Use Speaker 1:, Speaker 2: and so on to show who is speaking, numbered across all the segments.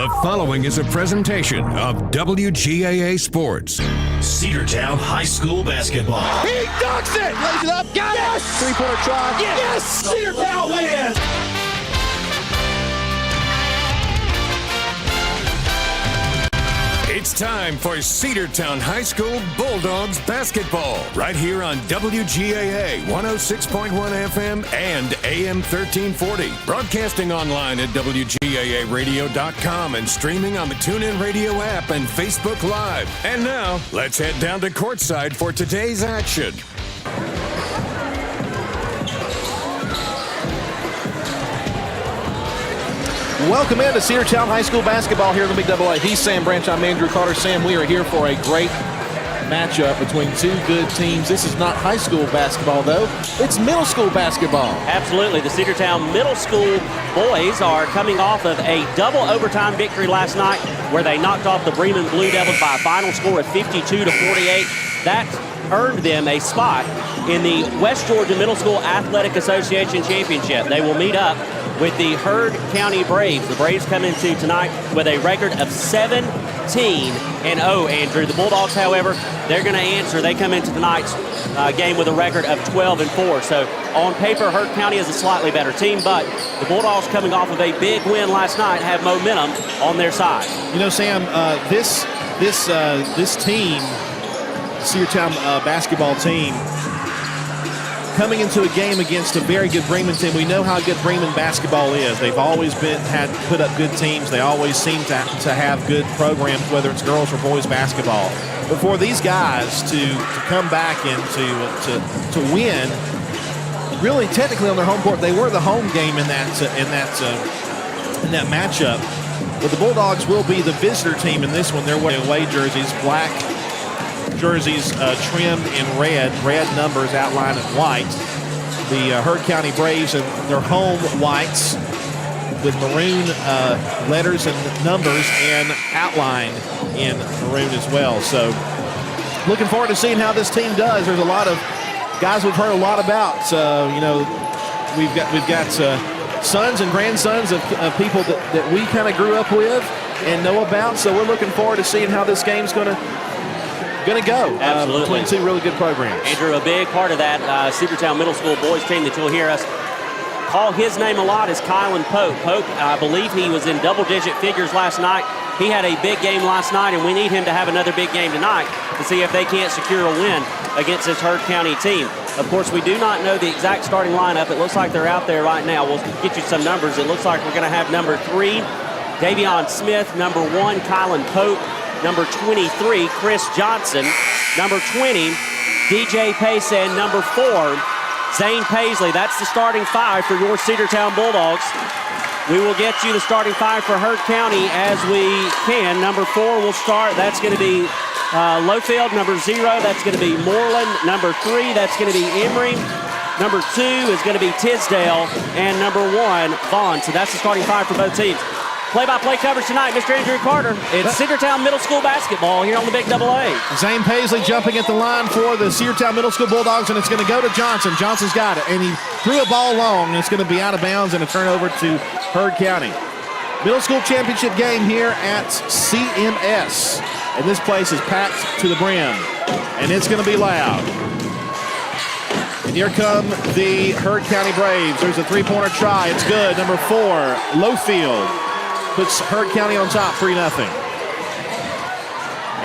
Speaker 1: The following is a presentation of WGAA Sports.
Speaker 2: Cedartown High School basketball.
Speaker 3: He dunks it! Lays it up. Got it! Three-pointer try.
Speaker 2: Yes! Cedartown wins!
Speaker 1: It's time for Cedartown High School Bulldogs basketball. Right here on WGAA 106.1 FM and AM 1340. Broadcasting online at WGAAradio.com and streaming on the TuneIn Radio app and Facebook Live. And now, let's head down to courtside for today's action.
Speaker 4: Welcome into Cedartown High School basketball here in the Big AA. He's Sam Branch. I'm Andrew Carter. Sam, we are here for a great matchup between two good teams. This is not high school basketball, though. It's middle school basketball.
Speaker 5: Absolutely. The Cedartown Middle School boys are coming off of a double overtime victory last night where they knocked off the Bremen Blue Devils by a final score of 52-48. That earned them a spot in the West Georgia Middle School Athletic Association Championship. They will meet up with the Heard County Braves. The Braves come into tonight with a record of 17-0, Andrew. The Bulldogs, however, they're going to answer. They come into tonight's game with a record of 12-4. So on paper, Heard County is a slightly better team, but the Bulldogs, coming off of a big win last night, have momentum on their side.
Speaker 4: You know, Sam, this team, Cedartown basketball team, coming into a game against a very good Bremen team. We know how good Bremen basketball is. They've always put up good teams. They always seem to have good programs, whether it's girls or boys basketball. But for these guys to come back and to win, really technically on their home court, they were the home game in that matchup. But the Bulldogs will be the visitor team in this one. They're wearing away jerseys, black jerseys trimmed in red numbers outlined in white. The Heard County Braves and their home whites with maroon letters and numbers and outlined in maroon as well. So looking forward to seeing how this team does. There's a lot of guys we've heard a lot about. We've got sons and grandsons of people that we kind of grew up with and know about. So we're looking forward to seeing how this game's going to go.
Speaker 5: Absolutely.
Speaker 4: Between two really good programs.
Speaker 5: Andrew, a big part of that Cedartown Middle School boys team that you'll hear us call his name a lot is Kylan Pope. Pope, I believe he was in double-digit figures last night. He had a big game last night, and we need him to have another big game tonight to see if they can't secure a win against this Heard County team. Of course, we do not know the exact starting lineup. It looks like they're out there right now. We'll get you some numbers. It looks like we're going to have number 3, Davion Smith, number 1, Kylan Pope, number 23, Chris Johnson, number 20, DJ Pace, and number 4, Zane Paisley. That's the starting 5 for your Cedartown Bulldogs. We will get you the starting 5 for Heard County as we can. Number 4 will start. That's going to be Lowfield. Number 0, that's going to be Moreland. Number 3, that's going to be Emory. Number 2 is going to be Tisdale. And number 1, Vaughn. So that's the starting 5 for both teams. Play-by-play coverage tonight, Mr. Andrew Carter. It's Cedartown Middle School basketball here on the Big AA.
Speaker 4: Zane Paisley jumping at the line for the Cedartown Middle School Bulldogs, and it's going to go to Johnson. Johnson's got it, and he threw a ball long, and it's going to be out of bounds and a turnover to Heard County. Middle school championship game here at CMS, and this place is packed to the brim, and it's going to be loud. And here come the Heard County Braves. There's a three-pointer try. It's good. Number 4, Lowfield, puts Heard County on top, 3-0.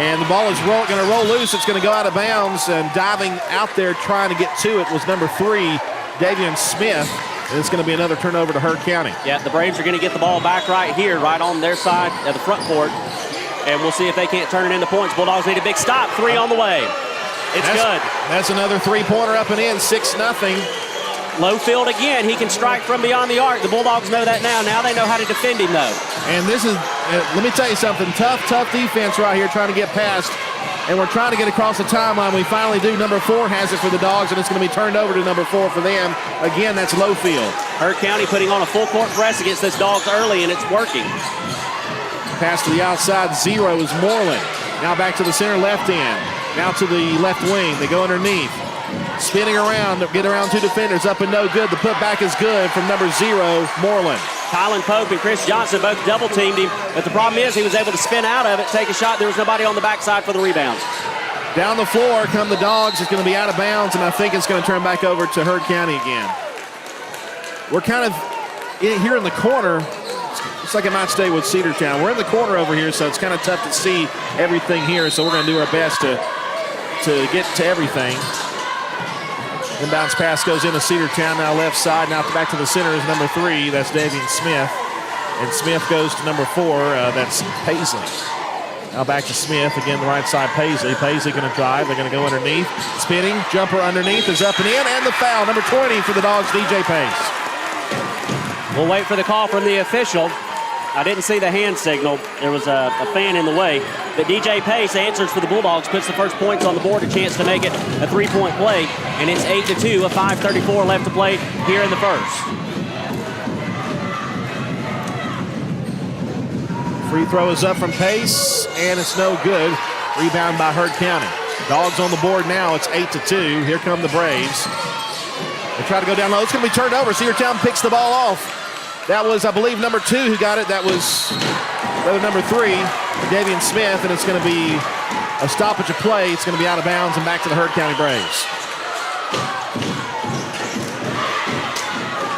Speaker 4: And the ball is going to roll loose. It's going to go out of bounds, and diving out there trying to get to it was number 3, Davion Smith. And it's going to be another turnover to Heard County.
Speaker 5: Yeah, the Braves are going to get the ball back right here, right on their side of the front court. And we'll see if they can't turn it into points. Bulldogs need a big stop. 3 on the way. It's good.
Speaker 4: That's another three-pointer up and in, 6-0.
Speaker 5: Lowfield again. He can strike from beyond the arc. The Bulldogs know that now. Now they know how to defend him, though.
Speaker 4: And this is, let me tell you something, tough defense right here trying to get past. And we're trying to get across the timeline. We finally do. Number 4 has it for the Dogs, and it's going to be turned over to number 4 for them. Again, that's Lowfield.
Speaker 5: Heard County putting on a full-court press against this Dogs early, and it's working.
Speaker 4: Pass to the outside, 0 is Moreland. Now back to the center left end. Now to the left wing. They go underneath. Spinning around, get around 2 defenders, up and no good. The putback is good from number 0, Moreland.
Speaker 5: Kylan Pope and Chris Johnson both double-teamed him, but the problem is he was able to spin out of it, take a shot. There was nobody on the backside for the rebound.
Speaker 4: Down the floor come the Dogs. It's going to be out of bounds, and I think it's going to turn back over to Heard County again. We're kind of here in the corner. It's like it might stay with Cedartown. We're in the corner over here, so it's kind of tough to see everything here, so we're going to do our best to get to everything. Inbounds pass goes into Cedartown, now left side. Now back to the center is number 3. That's Davian Smith. And Smith goes to number 4. That's Paisley. Now back to Smith. Again, the right side, Paisley. Paisley going to drive. They're going to go underneath. Spinning. Jumper underneath is up and in. And the foul. Number 20 for the Dogs, DJ Pace.
Speaker 5: We'll wait for the call from the official. I didn't see the hand signal. There was a fan in the way. But DJ Pace answers for the Bulldogs, puts the first points on the board, a chance to make it a 3-point play. And it's 8-2, a 5:34 left to play here in the first.
Speaker 4: Free throw is up from Pace, and it's no good. Rebound by Heard County. Dogs on the board now. It's 8-2. Here come the Braves. They try to go down low. It's going to be turned over. Cedartown picks the ball off. That was, I believe, number 2 who got it. That was number 3, Davian Smith, and it's going to be a stoppage of play. It's going to be out of bounds and back to the Heard County Braves.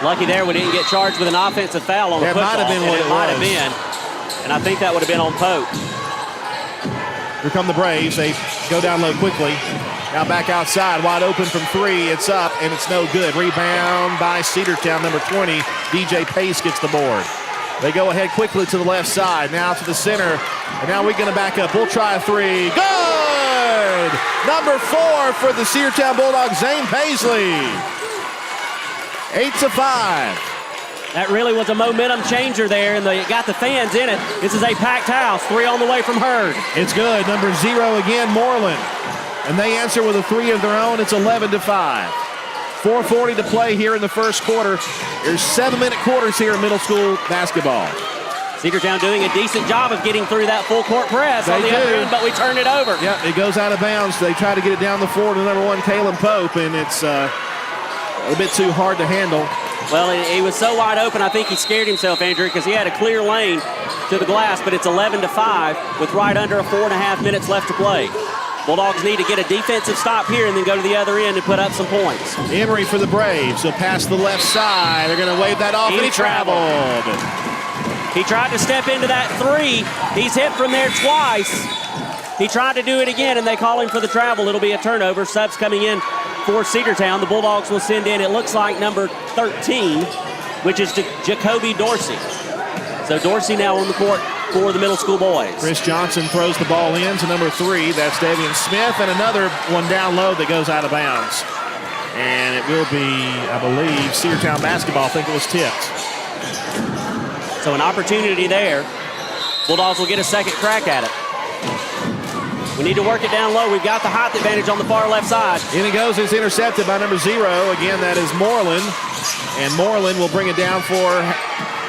Speaker 5: Lucky there we didn't get charged with an offensive foul on the push-off.
Speaker 4: That might have been what it
Speaker 5: might have been, and I think that would have been on Pope.
Speaker 4: Here come the Braves. They go down low quickly. Now back outside, wide open from 3. It's up, and it's no good. Rebound by Cedartown, number 20. DJ Pace gets the board. They go ahead quickly to the left side, now to the center, and now we're going to back up. We'll try a 3. Good! Number 4 for the Cedartown Bulldogs, Zane Paisley. 8-5.
Speaker 5: That really was a momentum changer there, and it got the fans in it. This is a packed house. 3 on the way from Heard.
Speaker 4: It's good. Number 0 again, Moreland. And they answer with a 3 of their own. It's 11-5. 4:40 to play here in the first quarter. There's 7-minute quarters here in middle school basketball.
Speaker 5: Cedartown doing a decent job of getting through that full court press on the other end, but we turned it over.
Speaker 4: Yep, it goes out of bounds. They try to get it down the floor to number 1, Kalen Pope, and it's a bit too hard to handle.
Speaker 5: Well, he was so wide open, I think he scared himself, Andrew, because he had a clear lane to the glass, but it's 11-5 with right under 4.5 minutes left to play. Bulldogs need to get a defensive stop here and then go to the other end and put up some points.
Speaker 4: Emery for the Braves. He'll pass the left side. They're going to wave that off, and he traveled.
Speaker 5: He tried to step into that 3. He's hit from there twice. He tried to do it again, and they call him for the travel. It'll be a turnover. Subs coming in for Cedartown. The Bulldogs will send in, it looks like, number 13, which is Jacoby Dorsey. So Dorsey now on the court for the middle school boys.
Speaker 4: Chris Johnson throws the ball in to number 3. That's Davian Smith, and another one down low that goes out of bounds. And it will be, I believe, Cedartown basketball. I think it was tipped.
Speaker 5: So an opportunity there. Bulldogs will get a second crack at it. We need to work it down low. We've got the height advantage on the far left side.
Speaker 4: In it goes. It's intercepted by number 0. Again, that is Moreland. And Moreland will bring it down for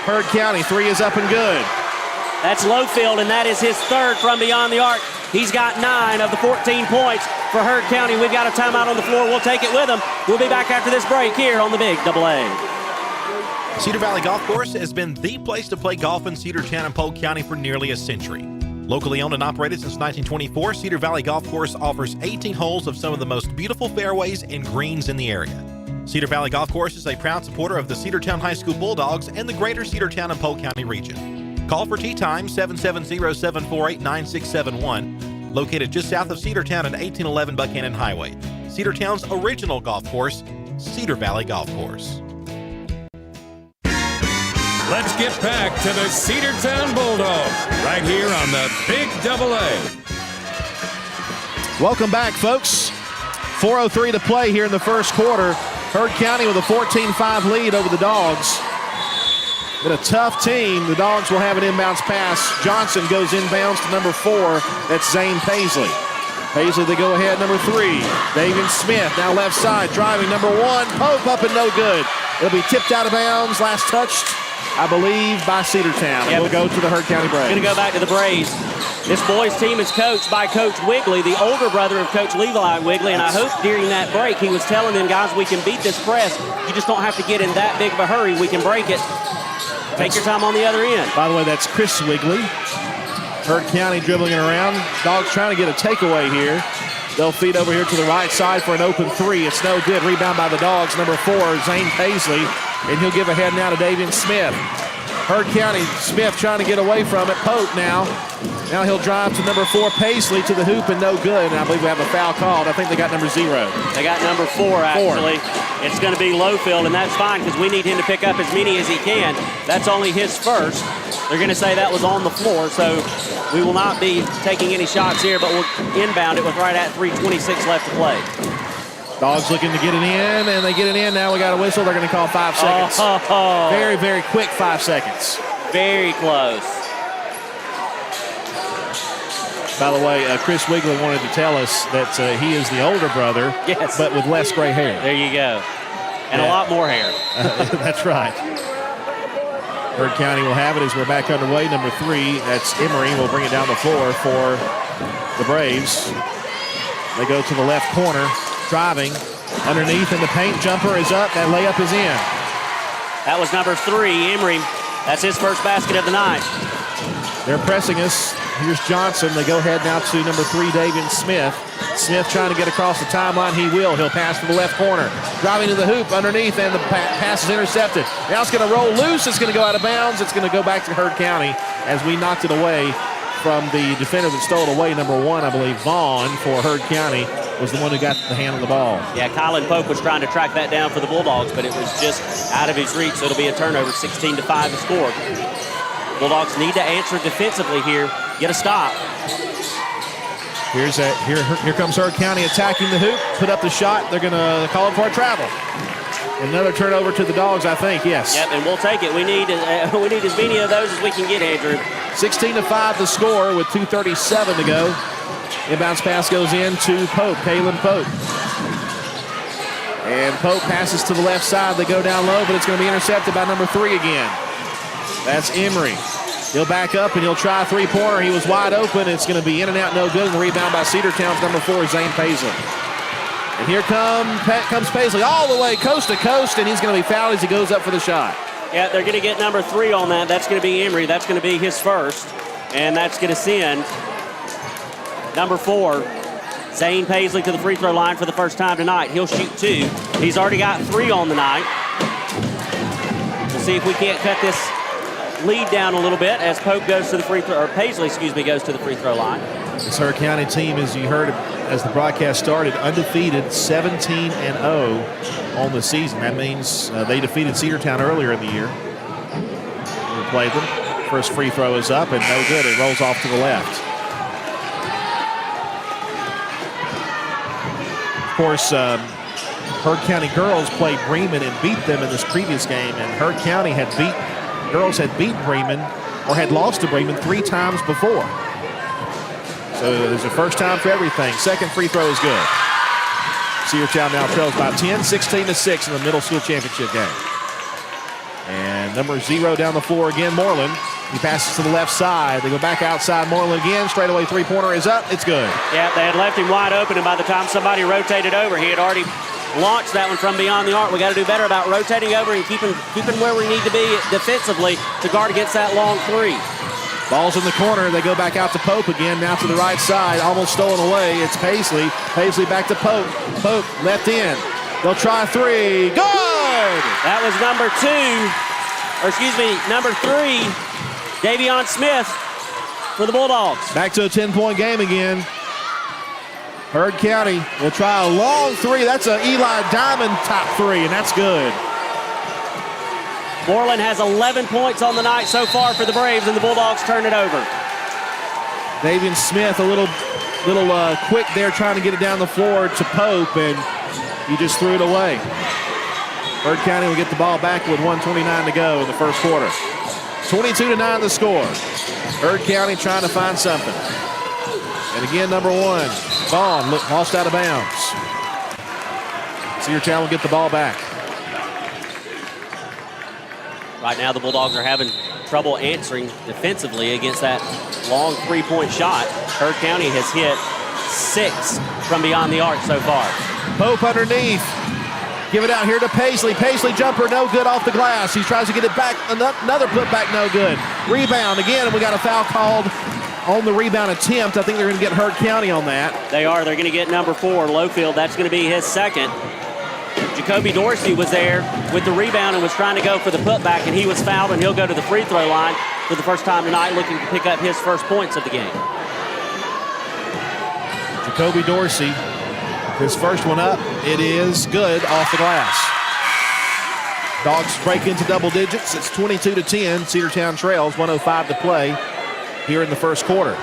Speaker 4: Heard County. 3 is up and good.
Speaker 5: That's Lowfield, and that is his 3rd from beyond the arc. He's got 9 of the 14 points for Heard County. We've got a timeout on the floor. We'll take it with him. We'll be back after this break here on the Big AA.
Speaker 6: Cedar Valley Golf Course has been the place to play golf in Cedartown and Polk County for nearly a century. Locally owned and operated since 1924, Cedar Valley Golf Course offers 18 holes of some of the most beautiful fairways and greens in the area. Cedar Valley Golf Course is a proud supporter of the Cedartown High School Bulldogs and the greater Cedartown and Polk County region. Call for tee time 770-748-9671, located just south of Cedartown at 1811 Buchanan Highway. Cedartown's original golf course, Cedar Valley Golf Course.
Speaker 1: Let's get back to the Cedartown Bulldogs right here on the Big AA.
Speaker 4: Welcome back, folks. 4:03 to play here in the first quarter. Heard County with a 14-5 lead over the Dogs. But a tough team. The Dogs will have an inbounds pass. Johnson goes inbounds to number 4. That's Zane Paisley. Paisley, they go ahead, number 3. David Smith, now left side, driving, number 1. Pope up and no good. It'll be tipped out of bounds. Last touched, I believe, by Cedartown.
Speaker 5: Yep.
Speaker 4: We'll go to the Heard County Braves.
Speaker 5: Going to go back to the Braves. This boys team is coached by Coach Wigley, the older brother of Coach Levi Wigley, and I hope during that break he was telling them, guys, we can beat this press. You just don't have to get in that big of a hurry. We can break it. Take your time on the other end.
Speaker 4: By the way, that's Chris Wigley. Hurd County dribbling it around. Dogs trying to get a takeaway here. They'll feed over here to the right side for an open three. It's no good. Rebound by the Dogs. Number 4, Zane Paisley. And he'll give ahead now to Davian Smith. Hurd County, Smith trying to get away from it. Pope now. Now he'll drive to number 4, Paisley, to the hoop, and no good. And I believe we have a foul called. I think they got number 0.
Speaker 5: They got number 4, actually. It's going to be Lowfield, and that's fine because we need him to pick up as many as he can. That's only his first. They're going to say that was on the floor, so we will not be taking any shots here, but we'll inbound it with right at 3:26 left to play.
Speaker 4: Dogs looking to get it in, and they get it in. Now we got a whistle. They're going to call 5 seconds.
Speaker 5: Oh.
Speaker 4: Very, very quick 5 seconds.
Speaker 5: Very close.
Speaker 4: By the way, Chris Wigley wanted to tell us that he is the older brother,
Speaker 5: yes,
Speaker 4: but with less gray hair.
Speaker 5: There you go. And a lot more hair.
Speaker 4: That's right. Hurd County will have it as we're back underway. Number 3, that's Emery, will bring it down the floor for the Braves. They go to the left corner, driving underneath, and the paint jumper is up. That layup is in.
Speaker 5: That was number 3, Emery. That's his first basket of the night.
Speaker 4: They're pressing us. Here's Johnson. They go ahead now to number 3, Davian Smith. Smith trying to get across the timeline. He will. He'll pass to the left corner. Driving to the hoop underneath, and the pass is intercepted. Now it's going to roll loose. It's going to go out of bounds. It's going to go back to Hurd County as we knocked it away from the defender that stole it away. Number 1, I believe, Vaughn for Hurd County was the one who got the hand on the ball. Yeah,
Speaker 5: Kylan Pope was trying to track that down for the Bulldogs, but it was just out of his reach, so it'll be a turnover. 16-5 to score. Bulldogs need to answer defensively here. Get a stop.
Speaker 4: Here comes Hurd County attacking the hoop. Put up the shot. They're going to call it for a travel. Another turnover to the Dogs, I think. Yes.
Speaker 5: Yep, and we'll take it. We need as many of those as we can get, Andrew.
Speaker 4: 16-5 the score with 2:37 to go. Inbounds pass goes in to Pope, Kalen Pope. And Pope passes to the left side. They go down low, but it's going to be intercepted by number 3 again. That's Emery. He'll back up and he'll try a 3-pointer. He was wide open. It's going to be in and out, no good. And the rebound by Cedartown's number 4, Zane Paisley. And here comes Paisley all the way coast to coast, and he's going to be fouled as he goes up for the shot.
Speaker 5: Yeah, they're going to get number 3 on that. That's going to be Emery. That's going to be his first. And that's going to send number 4, Zane Paisley, to the free throw line for the first time tonight. He'll shoot 2. He's already got 3 on the night. We'll see if we can't cut this lead down a little bit as Pope goes to the free throw, or Paisley, goes to the free throw line.
Speaker 4: This Hurd County team, as you heard as the broadcast started, undefeated, 17-0 on the season. That means they defeated Cedartown earlier in the year. We played them. First free throw is up and no good. It rolls off to the left. Of course, Hurd County girls played Bremen and beat them in this previous game, and Hurd County girls had beat Bremen or had lost to Bremen 3 times before. So there's a first time for everything. Second free throw is good. Cedartown now trails by 10, 16-6 in the middle school championship game. And number 0 down the floor again, Moreland. He passes to the left side. They go back outside. Moreland again. Straight away 3-pointer is up. It's good.
Speaker 5: Yeah, they had left him wide open, and by the time somebody rotated over, he had already launched that one from beyond the arc. We got to do better about rotating over and keeping where we need to be defensively to guard against that long 3.
Speaker 4: Ball's in the corner. They go back out to Pope again. Now to the right side. Almost stolen away. It's Paisley. Paisley back to Pope. Pope left in. They'll try 3. Good!
Speaker 5: That was number 3, Davion Smith for the Bulldogs.
Speaker 4: Back to a 10-point game again. Hurd County will try a long 3. That's an Eli Diamond top 3, and that's good.
Speaker 5: Moreland has 11 points on the night so far for the Braves, and the Bulldogs turn it over.
Speaker 4: Davian Smith a little quick there trying to get it down the floor to Pope, and he just threw it away. Hurd County will get the ball back with 1:29 to go in the first quarter. 22-9 the score. Hurd County trying to find something. And again, number 1, Vaughn lost out of bounds. Cedartown will get the ball back.
Speaker 5: Right now, the Bulldogs are having trouble answering defensively against that long 3-point shot. Hurd County has hit 6 from beyond the arc so far.
Speaker 4: Pope underneath. Give it out here to Paisley. Paisley jumper, no good off the glass. He tries to get it back. Another putback, no good. Rebound again, and we got a foul called on the rebound attempt. I think they're going to get Heard County on that.
Speaker 5: They are. They're going to get number 4, Lowfield. That's going to be his second. Jacoby Dorsey was there with the rebound and was trying to go for the putback, and he was fouled, and he'll go to the free throw line for the first time tonight, looking to pick up his first points of the game.
Speaker 4: Jacoby Dorsey, his first one up. It is good off the glass. Dogs break into double digits. It's 22-10. Cedartown trails, 1:05 to play here in the first quarter.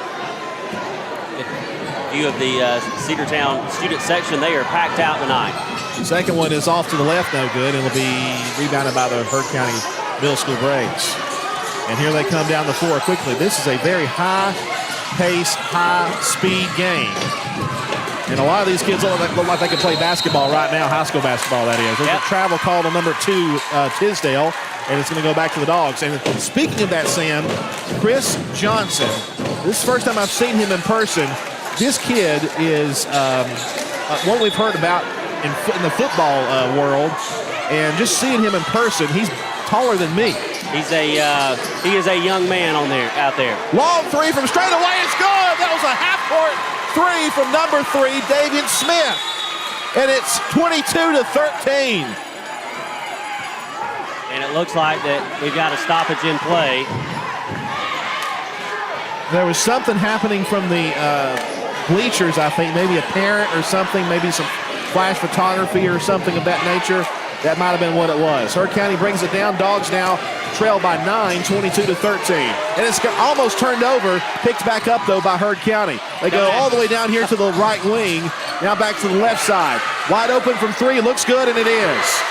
Speaker 5: View of the Cedartown student section, they are packed out tonight.
Speaker 4: The second one is off to the left, no good. It'll be rebounded by the Heard County Middle School Braves. And here they come down the floor quickly. This is a very high-pace, high-speed game. And a lot of these kids look like they can play basketball right now, high school basketball, that is. There's a travel called on number 2, Tisdale, and it's going to go back to the Dogs. And speaking of that, Sam, Chris Johnson, this is the first time I've seen him in person. This kid is one we've heard about in the football world, and just seeing him in person, he's taller than me.
Speaker 5: He is a young man out there.
Speaker 4: Long three from straight away. It's good. That was a half-court three from number 3, Davian Smith. And it's 22-13.
Speaker 5: And it looks like that we've got a stoppage in play.
Speaker 4: There was something happening from the bleachers, I think. Maybe a parent or something. Maybe some flash photography or something of that nature. That might have been what it was. Heard County brings it down. Dogs now trail by 9, 22-13. And it's almost turned over. Picked back up, though, by Heard County. They go all the way down here to the right wing. Now back to the left side. Wide open from 3. Looks good, and it is.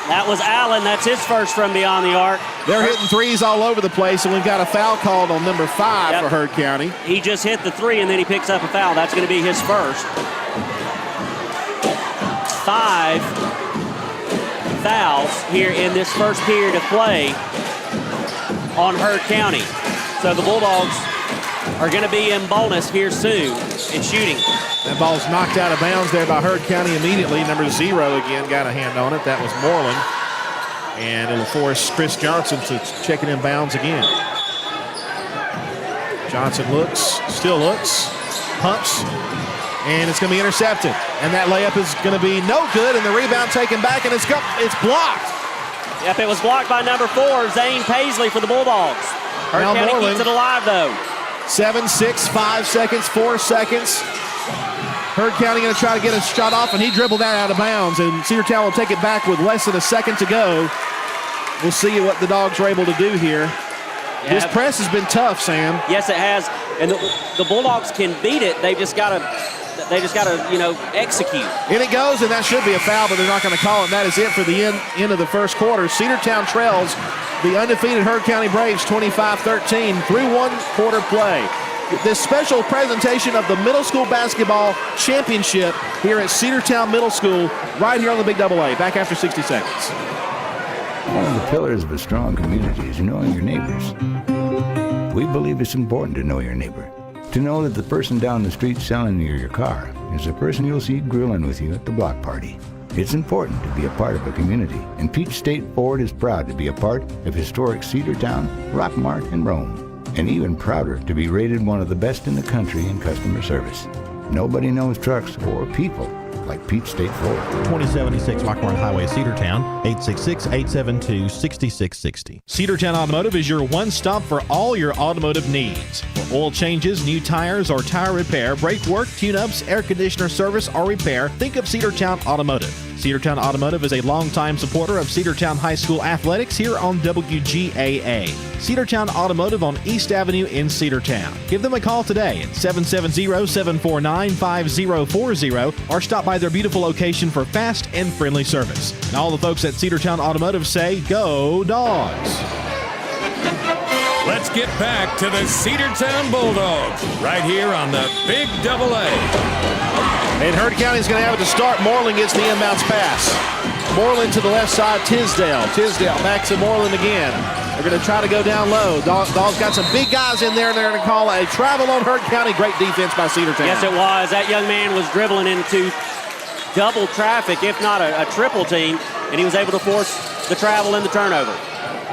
Speaker 5: That was Allen. That's his first from beyond the arc.
Speaker 4: They're hitting threes all over the place, and we've got a foul called on number 5 for Heard County.
Speaker 5: He just hit the 3, and then he picks up a foul. That's going to be his first. 5 fouls here in this first period of play on Heard County. So the Bulldogs are going to be in bonus here soon in shooting.
Speaker 4: That ball's knocked out of bounds there by Heard County immediately. Number 0 again got a hand on it. That was Moreland. And it'll force Chris Johnson to check it in bounds again. Johnson looks, still looks, pumps, and it's going to be intercepted. And that layup is going to be no good, and the rebound taken back, and it's blocked.
Speaker 5: Yep, it was blocked by number 4, Zane Paisley for the Bulldogs. Heard County keeps it alive, though.
Speaker 4: 7, 6, 5 seconds, 4 seconds. Heard County going to try to get a shot off, and he dribbled that out of bounds, and Cedartown will take it back with less than a second to go. We'll see what the Dogs are able to do here. Yeah. This press has been tough, Sam.
Speaker 5: Yes, it has, and the Bulldogs can beat it. They just got to, execute.
Speaker 4: In it goes, and that should be a foul, but they're not going to call it. And that is it for the end of the first quarter. Cedartown trails the undefeated Heard County Braves 25-13 through one quarter play. This special presentation of the Middle School Basketball Championship here at Cedartown Middle School, right here on the Big AA. Back after 60 seconds.
Speaker 7: One of the pillars of a strong community is knowing your neighbors. We believe it's important to know your neighbor. To know that the person down the street selling you your car is the person you'll see grilling with you at the block party. It's important to be a part of a community, and Peach State Ford is proud to be a part of historic Cedartown, Rockmart, and Rome. And even prouder to be rated one of the best in the country in customer service. Nobody knows trucks or people like Peach State Ford.
Speaker 6: 2076 Rockmart Highway, Cedartown, 866-872-6660. Cedartown Automotive is your one-stop for all your automotive needs. For oil changes, new tires, or tire repair, brake work, tune-ups, air conditioner service, or repair, think of Cedartown Automotive. Cedartown Automotive is a longtime supporter of Cedartown High School athletics here on WGAA. Cedartown Automotive on East Avenue in Cedartown. Give them a call today at 770-749-5040 or stop by their beautiful location for fast and friendly service. And all the folks at Cedartown Automotive say, go Dogs!
Speaker 1: Let's get back to the Cedartown Bulldogs right here on the Big AA.
Speaker 4: And Heard County's going to have it to start. Moreland gets the inbounds pass. Moreland to the left side, Tisdale. Tisdale back to Moreland again. They're going to try to go down low. Dogs got some big guys in there, and they're going to call a travel on Heard County. Great defense by Cedartown.
Speaker 5: Yes, it was. That young man was dribbling into double traffic, if not a triple team, and he was able to force the travel and the turnover.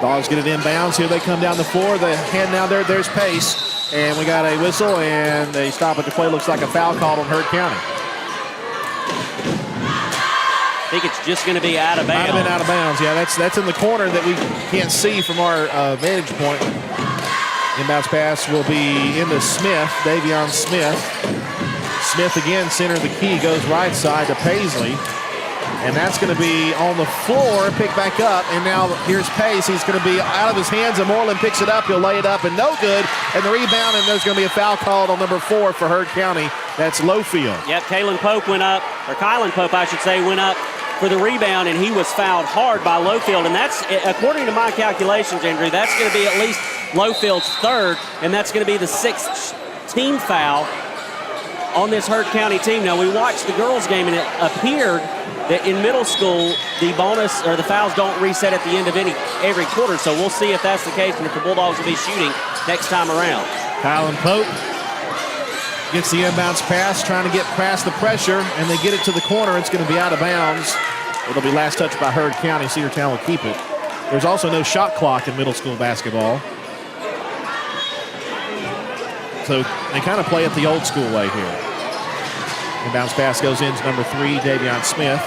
Speaker 4: Dogs get it inbounds. Here they come down the floor. The hand now there. There's Pace. And we got a whistle and a stop at the play. Looks like a foul called on Heard County.
Speaker 5: I think it's just going to be out of bounds.
Speaker 4: Might have been out of bounds. Yeah, that's in the corner that we can't see from our vantage point. Inbounds pass will be into Smith, Davion Smith. Smith again, center of the key, goes right side to Paisley. And that's going to be on the floor, picked back up. And now here's Pace. He's going to be out of his hands, and Moreland picks it up. He'll lay it up, and no good. And the rebound, and there's going to be a foul called on number 4 for Heard County. That's Lowfield.
Speaker 5: Yep, Kylan Pope, I should say, went up for the rebound, and he was fouled hard by Lowfield. And that's, according to my calculations, Andrew, that's going to be at least Lowfield's third, and that's going to be the 6th team foul on this Heard County team. Now, we watched the girls' game, and it appeared that in middle school, the bonus or the fouls don't reset at the end of every quarter. So we'll see if that's the case and if the Bulldogs will be shooting next time around.
Speaker 4: Kylan Pope gets the inbounds pass, trying to get past the pressure, and they get it to the corner. It's going to be out of bounds. It'll be last touch by Heard County. Cedartown will keep it. There's also no shot clock in middle school basketball. So they kind of play it the old school way here. Inbounds pass goes into number 3, Davion Smith.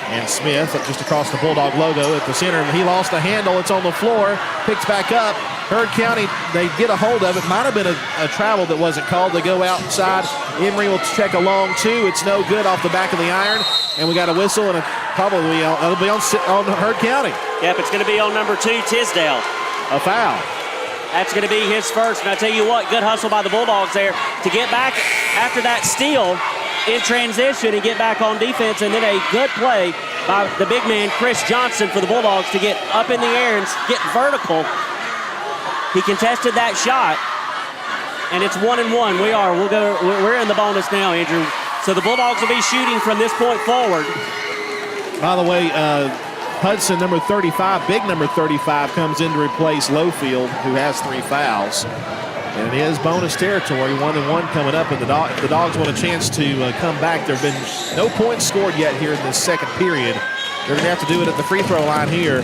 Speaker 4: And Smith just across the Bulldog logo at the center. He lost the handle. It's on the floor. Picks back up. Heard County, they get a hold of it. Might have been a travel that wasn't called. They go outside. Emery will check a long 2. It's no good off the back of the iron. And we got a whistle, and it'll be on Heard County.
Speaker 5: Yep, it's going to be on number 2, Tisdale.
Speaker 4: A foul.
Speaker 5: That's going to be his first. And I tell you what, good hustle by the Bulldogs there to get back after that steal in transition and get back on defense. And then a good play by the big man, Chris Johnson, for the Bulldogs to get up in the air and get vertical. He contested that shot, and it's 1-1. We're in the bonus now, Andrew. So the Bulldogs will be shooting from this point forward.
Speaker 4: By the way, Hudson, number 35, big number 35, comes in to replace Lowfield, who has 3 fouls. And it is bonus territory, 1-1 coming up. And if the Dogs want a chance to come back, there have been no points scored yet here in this second period. They're going to have to do it at the free throw line here.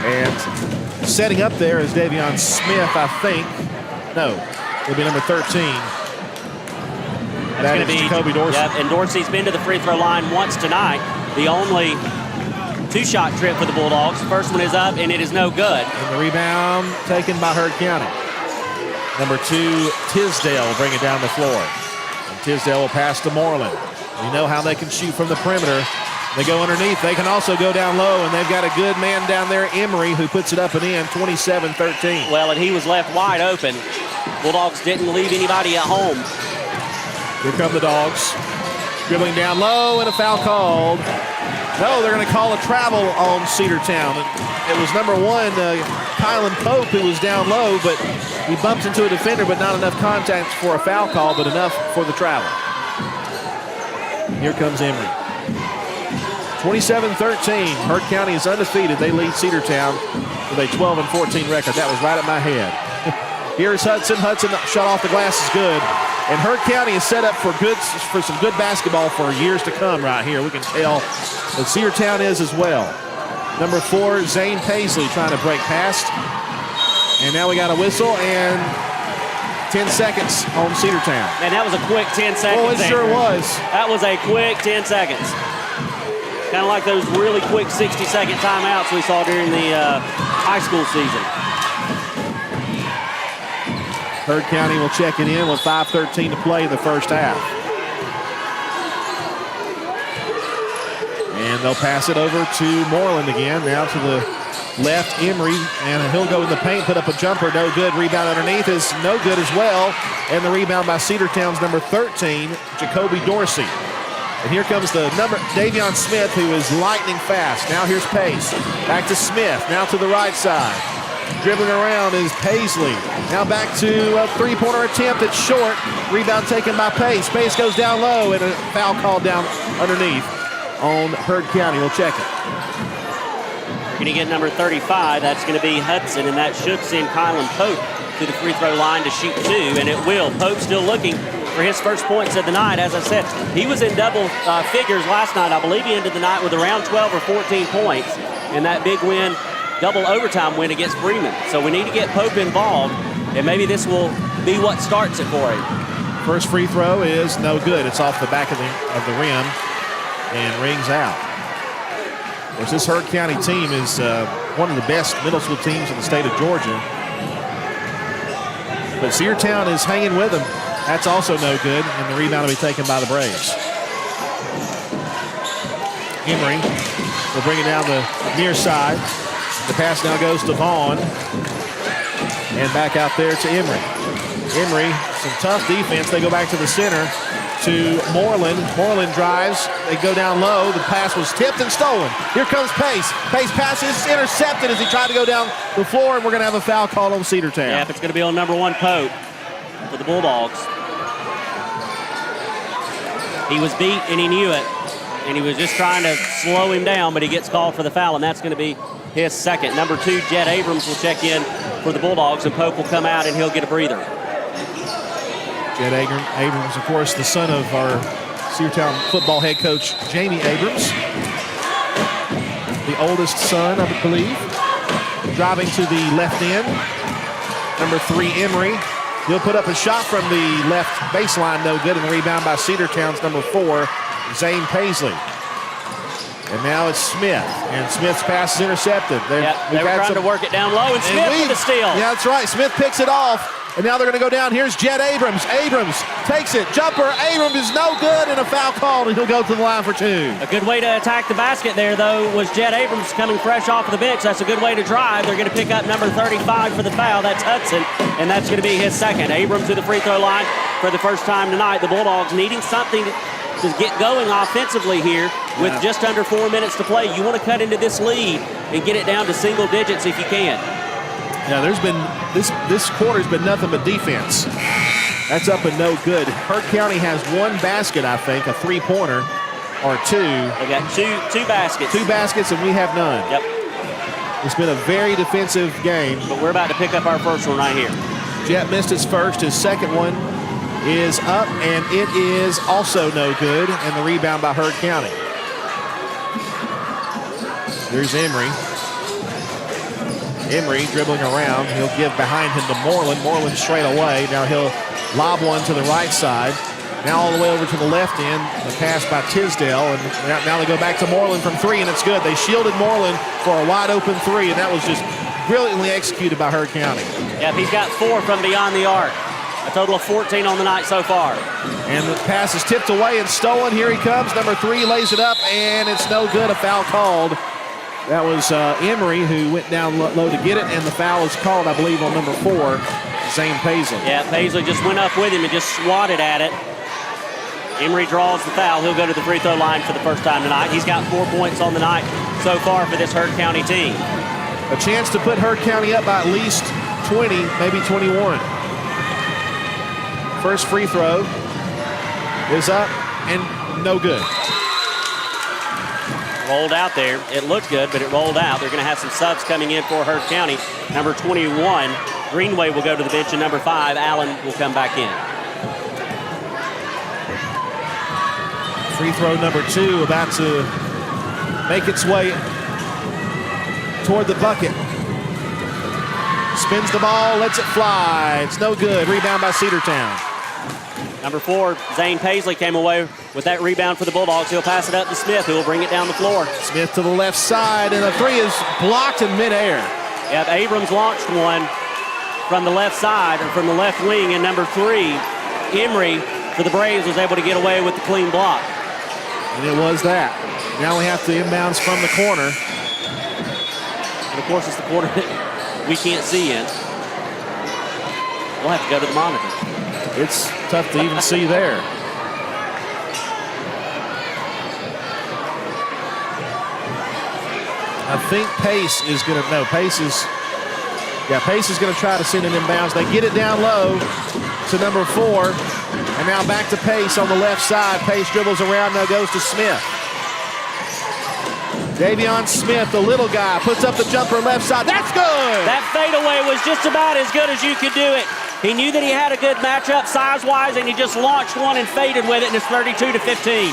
Speaker 4: And setting up there is Davion Smith, I think. No, it'll be number 13. That is Jacoby Dorsey.
Speaker 5: Yep, and Dorsey's been to the free throw line once tonight. The only 2-shot trip for the Bulldogs. First one is up, and it is no good.
Speaker 4: And the rebound taken by Heard County. Number 2, Tisdale will bring it down the floor. And Tisdale will pass to Moreland. You know how they can shoot from the perimeter. They go underneath. They can also go down low, and they've got a good man down there, Emery, who puts it up and in, 27-13.
Speaker 5: Well, and he was left wide open. Bulldogs didn't leave anybody at home.
Speaker 4: Here come the Dogs. Dribbling down low, and a foul called. No, they're going to call a travel on Cedartown. It was number 1, Kylan Pope, who was down low, but he bumped into a defender, but not enough contact for a foul call, but enough for the travel. Here comes Emery. 27-13. Heard County is undefeated. They lead Cedartown with a 12-14 record. That was right at my head. Here's Hudson. Hudson shot off the glass is good. And Heard County is set up for some good basketball for years to come right here. We can tell that Cedartown is as well. Number 4, Zane Paisley trying to break past. And now we got a whistle and 10 seconds on Cedartown.
Speaker 5: Man, that was a quick 10 seconds.
Speaker 4: Oh, it sure was.
Speaker 5: That was a quick 10 seconds. Kind of like those really quick 60-second timeouts we saw during the high school season.
Speaker 4: Heard County will check it in with 5:13 to play in the first half. And they'll pass it over to Moreland again. Now to the left, Emery, and he'll go in the paint, put up a jumper, no good. Rebound underneath is no good as well. And the rebound by Cedartown's number 13, Jacoby Dorsey. And here comes the Davion Smith, who is lightning fast. Now here's Pace. Back to Smith. Now to the right side. Dribbling around is Paisley. Now back to a three-pointer attempt. It's short. Rebound taken by Pace. Pace goes down low, and a foul called down underneath on Heard County. We'll check it.
Speaker 5: We're going to get number 35. That's going to be Hudson, and that should send Kylan Pope to the free throw line to shoot 2, and it will. Pope still looking for his first points of the night. As I said, he was in double figures last night. I believe he ended the night with around 12 or 14 points in that big win, double overtime win against Bremen. So we need to get Pope involved, and maybe this will be what starts it for him.
Speaker 4: First free throw is no good. It's off the back of the rim and rings out. Of course, this Heard County team is one of the best middle school teams in the state of Georgia. But Cedartown is hanging with them. That's also no good, and the rebound will be taken by the Braves. Emery will bring it down the near side. The pass now goes to Vaughn. And back out there to Emery. Emery, some tough defense. They go back to the center to Moreland. Moreland drives. They go down low. The pass was tipped and stolen. Here comes Pace. Pace passes, intercepted as he tried to go down the floor, and we're going to have a foul called on Cedartown.
Speaker 5: Yeah, it's going to be on number 1, Pope, for the Bulldogs. He was beat, and he knew it, and he was just trying to slow him down, but he gets called for the foul, and that's going to be his second. Number 2, Jed Abrams, will check in for the Bulldogs, and Pope will come out, and he'll get a breather.
Speaker 4: Jed Abrams, of course, the son of our Cedartown football head coach, Jamie Abrams. The oldest son, I believe. Driving to the left end. Number 3, Emery. He'll put up a shot from the left baseline, no good, and the rebound by Cedartown's number 4, Zane Paisley. And now it's Smith, and Smith's pass is intercepted.
Speaker 5: They were trying to work it down low, and Smith with the steal.
Speaker 4: Yeah, that's right. Smith picks it off. And now they're going to go down. Here's Jed Abrams. Abrams takes it. Jumper. Abrams is no good, and a foul called, and he'll go to the line for 2.
Speaker 5: A good way to attack the basket there, though, was Jed Abrams coming fresh off of the bench. That's a good way to drive. They're going to pick up number 35 for the foul. That's Hudson, and that's going to be his second. Abrams to the free throw line for the first time tonight. The Bulldogs needing something to get going offensively here with just under 4 minutes to play. You want to cut into this lead and get it down to single digits if you can.
Speaker 4: Yeah, there's been this quarter's been nothing but defense. That's up and no good. Heard County has 1 basket, I think, a 3-pointer or 2.
Speaker 5: They got two baskets.
Speaker 4: 2 baskets, and we have none.
Speaker 5: Yep.
Speaker 4: It's been a very defensive game.
Speaker 5: But we're about to pick up our first one right here.
Speaker 4: Jet missed his first. His second one is up, and it is also no good, and the rebound by Heard County. Here's Emery. Emery dribbling around. He'll give behind him to Moreland. Moreland straight away. Now he'll lob one to the right side. Now all the way over to the left end. The pass by Tisdale. And now they go back to Moreland from 3, and it's good. They shielded Moreland for a wide open 3, and that was just brilliantly executed by Heard County.
Speaker 5: Yep, he's got 4 from beyond the arc. A total of 14 on the night so far.
Speaker 4: And the pass is tipped away and stolen. Here he comes. Number 3 lays it up, and it's no good. A foul called. That was Emery who went down low to get it, and the foul is called, I believe, on number 4, Zane Paisley.
Speaker 5: Yeah, Paisley just went up with him and just swatted at it. Emery draws the foul. He'll go to the free throw line for the first time tonight. He's got 4 points on the night so far for this Heard County team.
Speaker 4: A chance to put Heard County up by at least 20, maybe 21. First free throw is up and no good.
Speaker 5: Rolled out there. It looked good, but it rolled out. They're going to have some subs coming in for Heard County. Number 21, Greenway will go to the bench, and number 5, Allen will come back in.
Speaker 4: Free throw number 2 about to make its way toward the bucket. Spins the ball, lets it fly. It's no good. Rebound by Cedartown.
Speaker 5: Number 4, Zane Paisley came away with that rebound for the Bulldogs. He'll pass it up to Smith, who will bring it down the floor.
Speaker 4: Smith to the left side, and a 3 is blocked in midair.
Speaker 5: Yep, Abrams launched one from the left side, or from the left wing, and number 3, Emery, for the Braves, was able to get away with the clean block.
Speaker 4: And it was that. Now we have to inbounds from the corner.
Speaker 5: And of course, it's the corner that we can't see in. We'll have to go to the monitor.
Speaker 4: It's tough to even see there. I think Pace is going to, no, Pace is going to try to send it inbounds. They get it down low to number 4. And now back to Pace on the left side. Pace dribbles around, now goes to Smith. Davion Smith, the little guy, puts up the jumper left side. That's good!
Speaker 5: That fadeaway was just about as good as you could do it. He knew that he had a good matchup size-wise, and he just launched one and faded with it, and it's 32-15.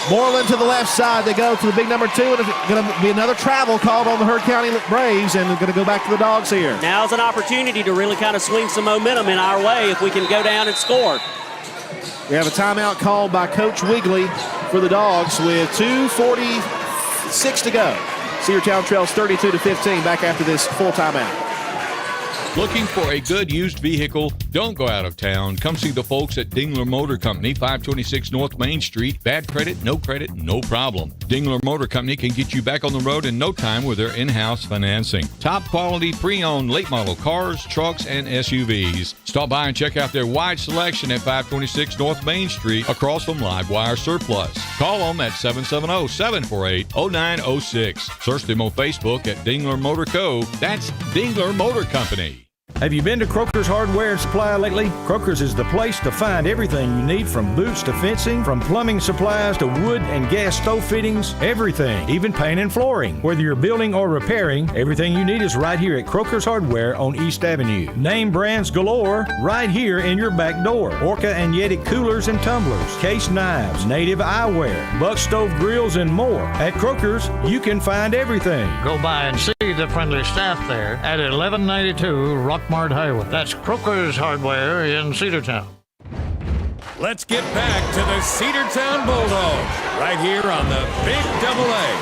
Speaker 4: Moreland to the left side. They go to the big number 2, and it's going to be another travel called on the Heard County Braves, and they're going to go back to the Dogs here.
Speaker 5: Now's an opportunity to really kind of swing some momentum in our way if we can go down and score.
Speaker 4: We have a timeout called by Coach Wigley for the Dogs with 2:46 to go. Cedartown trails 32-15 back after this full timeout.
Speaker 8: Looking for a good used vehicle? Don't go out of town. Come see the folks at Dingler Motor Company, 526 North Main Street. Bad credit, no problem. Dingler Motor Company can get you back on the road in no time with their in-house financing. Top quality pre-owned late model cars, trucks, and SUVs. Stop by and check out their wide selection at 526 North Main Street across from Livewire Surplus. Call them at 770-748-0906. Search them on Facebook at Dingler Motor Co. That's Dingler Motor Company.
Speaker 9: Have you been to Croker's Hardware and Supply lately? Croker's is the place to find everything you need, from boots to fencing, from plumbing supplies to wood and gas stove fittings, everything, even paint and flooring. Whether you're building or repairing, everything you need is right here at Croker's Hardware on East Avenue. Name brands galore right here in your back door. Orca and Yeti coolers and tumblers, case knives, native eyewear, buck stove grills, and more. At Croker's, you can find everything.
Speaker 10: Go by and see the friendly staff there at 1192 Rockmart Highway. That's Croker's Hardware in Cedartown.
Speaker 1: Let's get back to the Cedartown Bulldogs right here on the Big AA.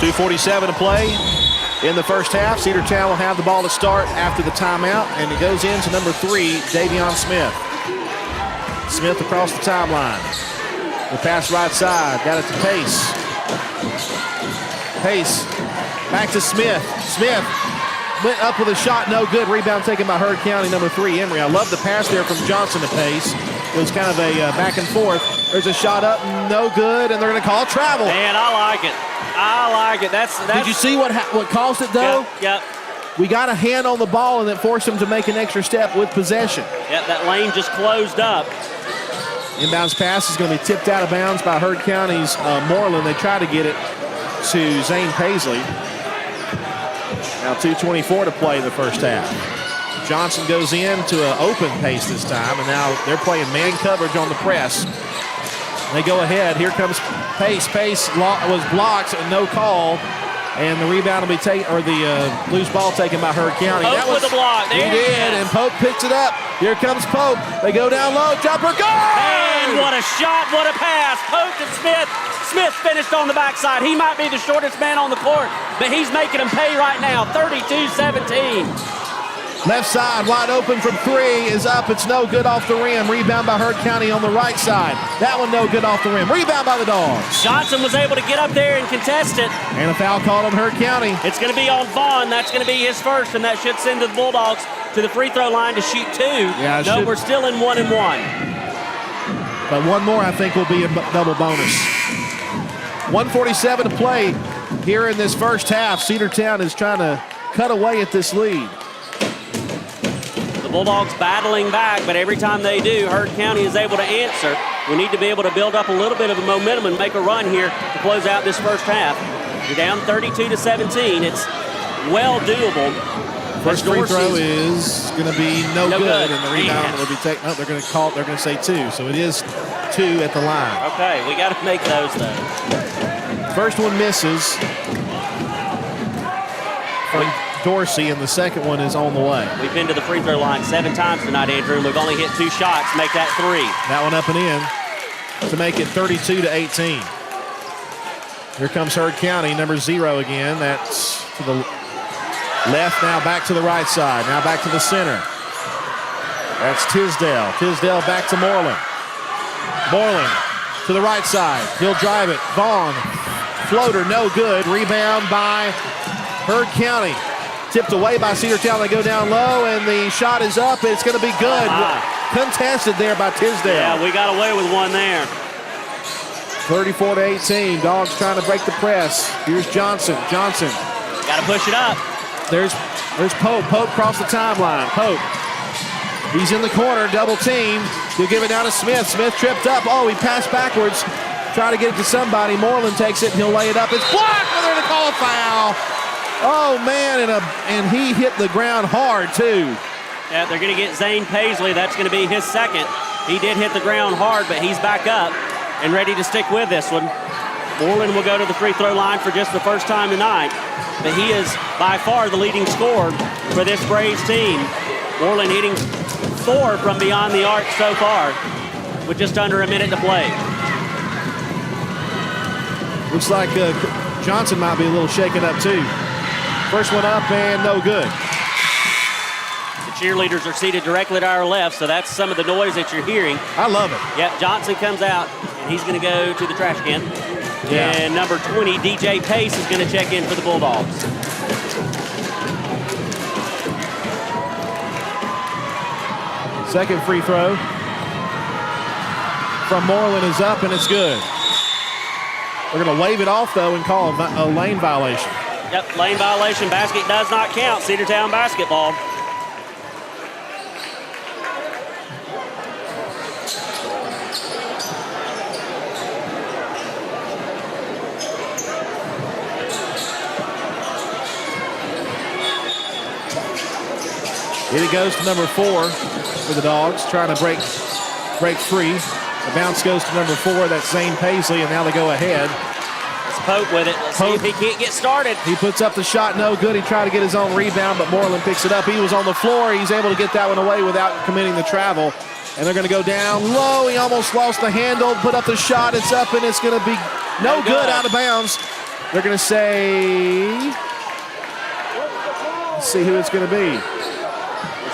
Speaker 4: 2:47 to play in the first half. Cedartown will have the ball to start after the timeout, and it goes into number 3, Davion Smith. Smith across the timeline. The pass right side, got it to Pace. Pace back to Smith. Smith went up with a shot, no good. Rebound taken by Heard County, number 3, Emery. I love the pass there from Johnson to Pace. It was kind of a back and forth. There's a shot up, no good, and they're going to call travel.
Speaker 5: Man, I like it. I like it. That's
Speaker 4: Did you see what caused it, though?
Speaker 5: Yep.
Speaker 4: We got a hand on the ball, and that forced them to make an extra step with possession.
Speaker 5: Yep, that lane just closed up.
Speaker 4: Inbounds pass is going to be tipped out of bounds by Heard County's Moreland. They try to get it to Zane Paisley. Now 2:24 to play in the first half. Johnson goes in to an open Pace this time, and now they're playing man coverage on the press. They go ahead. Here comes Pace. Pace was blocked, no call, and the rebound will be taken, or the loose ball taken by Heard County.
Speaker 5: Pope
Speaker 4: that was
Speaker 5: with the block. There
Speaker 4: he did, and Pope picks it up. Here comes Pope. They go down low. Jumper, go!
Speaker 5: And what a shot, what a pass. Pope to Smith. Smith finished on the backside. He might be the shortest man on the court, but he's making them pay right now. 32-17.
Speaker 4: Left side, wide open from 3, is up. It's no good off the rim. Rebound by Heard County on the right side. That one no good off the rim. Rebound by the Dogs.
Speaker 5: Johnson was able to get up there and contest it.
Speaker 4: And a foul called on Heard County.
Speaker 5: It's going to be on Vaughn. That's going to be his first, and that should send the Bulldogs to the free throw line to shoot 2.
Speaker 4: Yeah,
Speaker 5: no, we're still in 1-1.
Speaker 4: But one more, I think, will be a double bonus. 1:47 to play here in this first half. Cedartown is trying to cut away at this lead.
Speaker 5: The Bulldogs battling back, but every time they do, Heard County is able to answer. We need to be able to build up a little bit of a momentum and make a run here to close out this first half. You're down 32-17. It's well doable.
Speaker 4: First free throw is going to be no good, and the rebound will be taken. No, they're going to call it. They're going to say 2, so it is 2 at the line.
Speaker 5: Okay, we got to make those though.
Speaker 4: First one misses from Dorsey, and the second one is on the way.
Speaker 5: We've been to the free throw line 7 times tonight, Andrew, and we've only hit 2 shots. Make that 3.
Speaker 4: That one up and in to make it 32-18. Here comes Heard County, number 0 again. That's to the left, now back to the right side, now back to the center. That's Tisdale. Tisdale back to Moreland. Moreland to the right side. He'll drive it. Vaughn. Floater, no good. Rebound by Heard County. Tipped away by Cedartown. They go down low, and the shot is up. It's going to be good. Contested there by Tisdale.
Speaker 5: Yeah, we got away with one there.
Speaker 4: 34-18. Dogs trying to break the press. Here's Johnson. Johnson.
Speaker 5: Got to push it up.
Speaker 4: There's Pope. Pope across the timeline. Pope. He's in the corner, double teamed. He'll give it down to Smith. Smith tripped up. Oh, he passed backwards. Try to get it to somebody. Moreland takes it, and he'll lay it up. It's blocked, but they're going to call a foul. Oh, man, and he hit the ground hard, too.
Speaker 5: Yeah, they're going to get Zane Paisley. That's going to be his second. He did hit the ground hard, but he's back up and ready to stick with this one. Moreland will go to the free throw line for just the first time tonight, but he is by far the leading scorer for this Braves team. Moreland hitting 4 from beyond the arc so far with just under a minute to play.
Speaker 4: Looks like Johnson might be a little shaken up too. First one up and no good.
Speaker 5: The cheerleaders are seated directly to our left, so that's some of the noise that you're hearing.
Speaker 4: I love it.
Speaker 5: Yep, Johnson comes out, and he's going to go to the trash can.
Speaker 4: Yeah.
Speaker 5: And number 20, DJ Pace, is going to check in for the Bulldogs.
Speaker 4: Second free throw from Moreland is up, and it's good. They're going to wave it off, though, and call a lane violation.
Speaker 5: Yep, lane violation. Basket does not count. Cedartown basketball.
Speaker 4: Here it goes to number 4 for the Dogs, trying to break free. The bounce goes to number 4. That's Zane Paisley, and now they go ahead.
Speaker 5: It's Pope with it. Let's see if he can't get started.
Speaker 4: He puts up the shot, no good. He tried to get his own rebound, but Moreland picks it up. He was on the floor. He's able to get that one away without committing the travel. And they're going to go down low. He almost lost the handle, put up the shot. It's up, and it's going to be no good, out of bounds. They're going to say, let's see who it's going to be.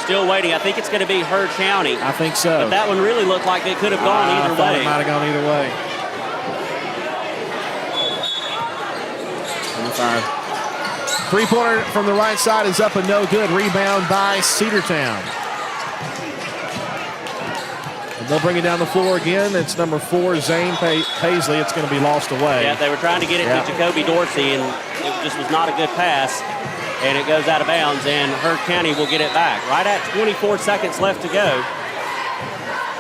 Speaker 5: Still waiting. I think it's going to be Heard County.
Speaker 4: I think so.
Speaker 5: But that one really looked like it could have gone either way.
Speaker 4: It might have gone either way. 25. Three-pointer from the right side is up and no good. Rebound by Cedartown. And they'll bring it down the floor again. It's number 4, Zane Paisley. It's going to be lost away.
Speaker 5: Yeah, they were trying to get it to Jacoby Dorsey, and it just was not a good pass. And it goes out of bounds, and Heard County will get it back. Right at 24 seconds left to go.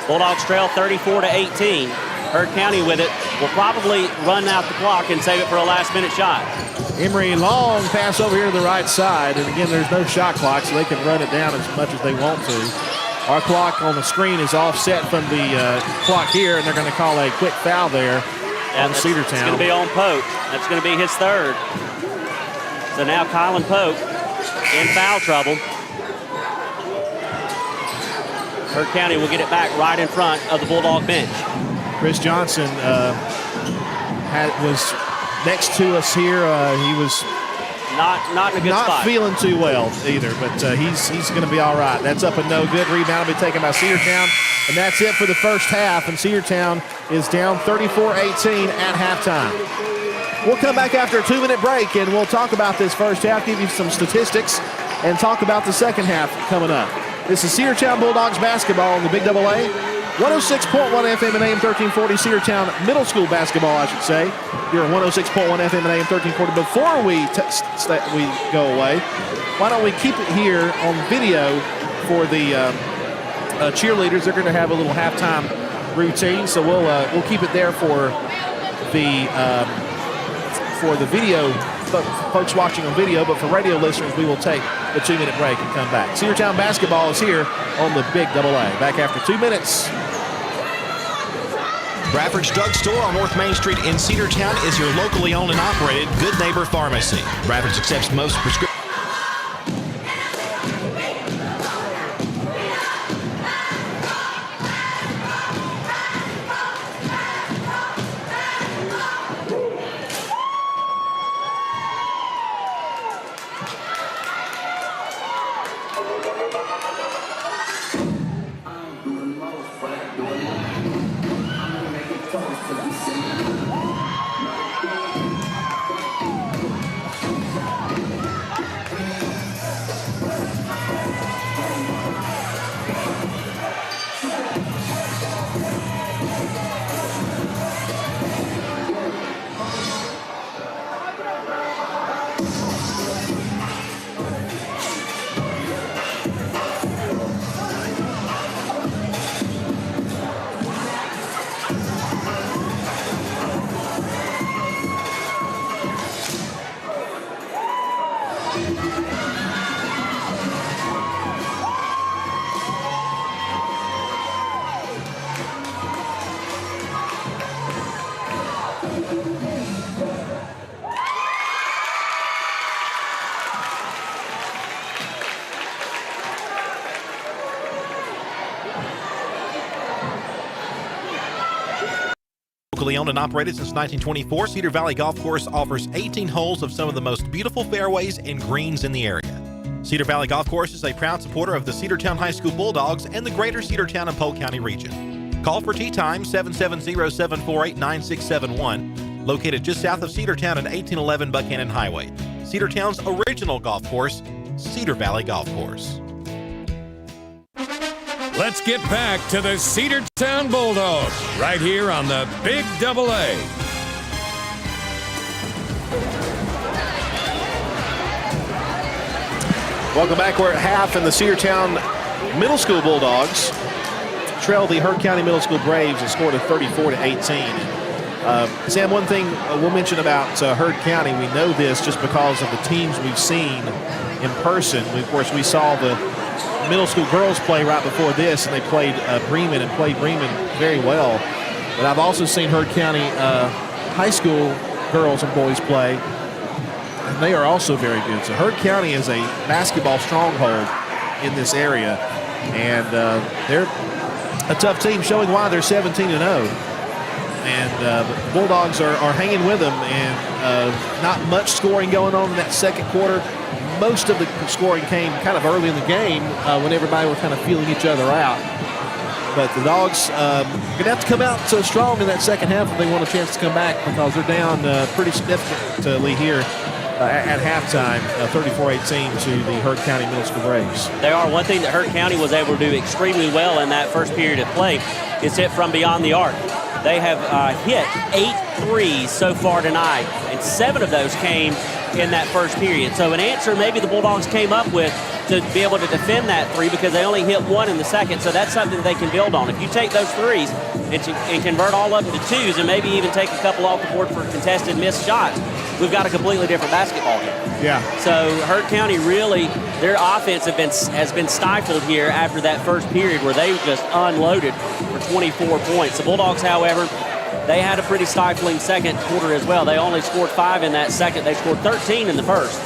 Speaker 5: Bulldogs trail 34-18. Heard County with it will probably run out the clock and save it for a last-minute shot.
Speaker 4: Emery, long pass over here to the right side. And again, there's no shot clock, so they can run it down as much as they want to. Our clock on the screen is offset from the clock here, and they're going to call a quick foul there on Cedartown.
Speaker 5: It's going to be on Pope. That's going to be his third. So now Kylan Pope in foul trouble. Heard County will get it back right in front of the Bulldog bench.
Speaker 4: Chris Johnson was next to us here. He was
Speaker 5: not in a good spot.
Speaker 4: Not feeling too well either, but he's going to be all right. That's up and no good. Rebound will be taken by Cedartown, and that's it for the first half. And Cedartown is down 34-18 at halftime. We'll come back after a 2-minute break, and we'll talk about this first half, give you some statistics, and talk about the second half coming up. This is Cedartown Bulldogs basketball on the Big AA. 106.1 FM and AM 1340. Cedartown Middle School basketball, I should say. You're at 106.1 FM and AM 1340. Before we go away, why don't we keep it here on video for the cheerleaders? They're going to have a little halftime routine, so we'll keep it there for the video, folks watching on video, but for radio listeners, we will take the 2-minute break and come back. Cedartown basketball is here on the Big AA. Back after 2 minutes.
Speaker 6: Bradford's Drug Store on North Main Street in Cedartown is your locally owned and operated Good Neighbor Pharmacy. Bradford's accepts most prescription. Locally owned and operated since 1924, Cedar Valley Golf Course offers 18 holes of some of the most beautiful fairways and greens in the area. Cedar Valley Golf Course is a proud supporter of the Cedartown High School Bulldogs and the greater Cedartown and Polk County region. Call for tee time 770-748-9671, located just south of Cedartown at 1811 Buchanan Highway. Cedartown's original golf course, Cedar Valley Golf Course.
Speaker 1: Let's get back to the Cedartown Bulldogs right here on the Big Double A.
Speaker 4: Welcome back. We're at half, and the Cedartown Middle School Bulldogs trail the Heard County Middle School Braves and scored a 34-18. Sam, one thing we'll mention about Heard County, we know this just because of the teams we've seen in person. Of course, we saw the middle school girls play right before this, and they played Bremen and played Bremen very well. But I've also seen Heard County high school girls and boys play, and they are also very good. So Heard County is a basketball stronghold in this area, and they're a tough team, showing why they're 17-0. And the Bulldogs are hanging with them, and not much scoring going on in that second quarter. Most of the scoring came kind of early in the game when everybody were kind of feeling each other out. But the Dogs are going to have to come out so strong in that second half if they want a chance to come back, because they're down pretty significantly here at halftime, 34-18 to the Heard County Middle School Braves.
Speaker 5: They are. One thing that Heard County was able to do extremely well in that first period of play is hit from beyond the arc. They have hit 8 threes so far tonight, and 7 of those came in that first period. So an answer maybe the Bulldogs came up with to be able to defend that 3, because they only hit 1 in the second. So that's something they can build on. If you take those 3s and convert all of them to 2s, and maybe even take a couple off the board for contested missed shots, we've got a completely different basketball here.
Speaker 4: Yeah.
Speaker 5: So Heard County really, their offense has been stifled here after that first period where they just unloaded for 24 points. The Bulldogs, however, they had a pretty stifling second quarter as well. They only scored 5 in that second. They scored 13 in the first.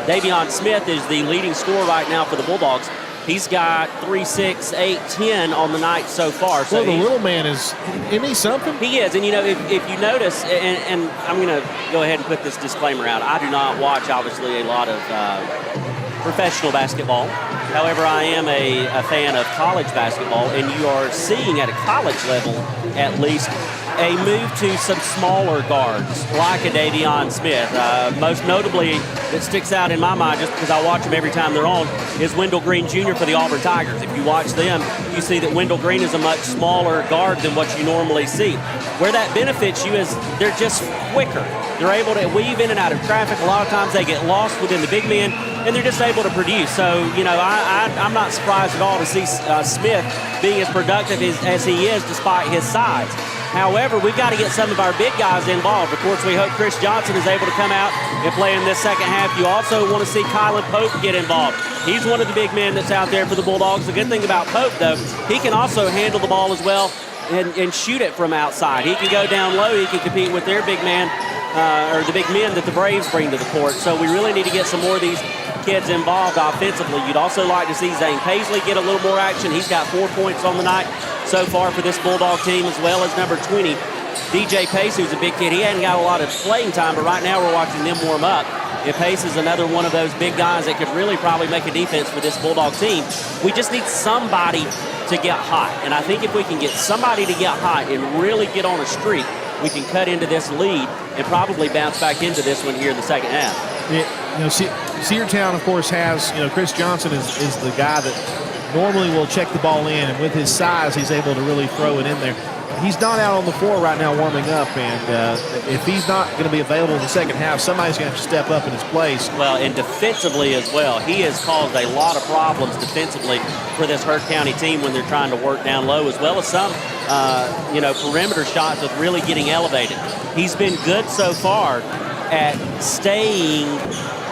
Speaker 5: Davion Smith is the leading scorer right now for the Bulldogs. He's got 3, 6, 8, 10 on the night so far. So
Speaker 4: the little man isn't he something?
Speaker 5: He is, and you know, if you notice, and I'm going to go ahead and put this disclaimer out. I do not watch, obviously, a lot of professional basketball. However, I am a fan of college basketball, and you are seeing at a college level, at least, a move to some smaller guards, like a Davion Smith. Most notably, that sticks out in my mind, just because I watch them every time they're on, is Wendell Green Jr. for the Auburn Tigers. If you watch them, you see that Wendell Green is a much smaller guard than what you normally see. Where that benefits you is they're just quicker. They're able to weave in and out of traffic. A lot of times they get lost within the big men, and they're just able to produce. So, you know, I'm not surprised at all to see Smith being as productive as he is despite his size. However, we've got to get some of our big guys involved. Of course, we hope Chris Johnson is able to come out and play in this second half. You also want to see Kylan Pope get involved. He's one of the big men that's out there for the Bulldogs. The good thing about Pope, though, he can also handle the ball as well and shoot it from outside. He can go down low. He can compete with their big man, or the big men that the Braves bring to the court. So we really need to get some more of these kids involved offensively. You'd also like to see Zane Paisley get a little more action. He's got 4 points on the night so far for this Bulldog team, as well as number 20, DJ Pace, who's a big kid. He hadn't got a lot of playing time, but right now we're watching them warm up. And Pace is another one of those big guys that could really probably make a defense for this Bulldog team. We just need somebody to get hot. And I think if we can get somebody to get hot and really get on a streak, we can cut into this lead and probably bounce back into this one here in the second half.
Speaker 4: Yeah, you know, Cedartown, of course, has, you know, Chris Johnson is the guy that normally will check the ball in, and with his size, he's able to really throw it in there. He's not out on the floor right now warming up, and if he's not going to be available in the second half, somebody's going to have to step up in his place.
Speaker 5: Well, and defensively as well. He has caused a lot of problems defensively for this Heard County team when they're trying to work down low, as well as some, perimeter shots with really getting elevated. He's been good so far at staying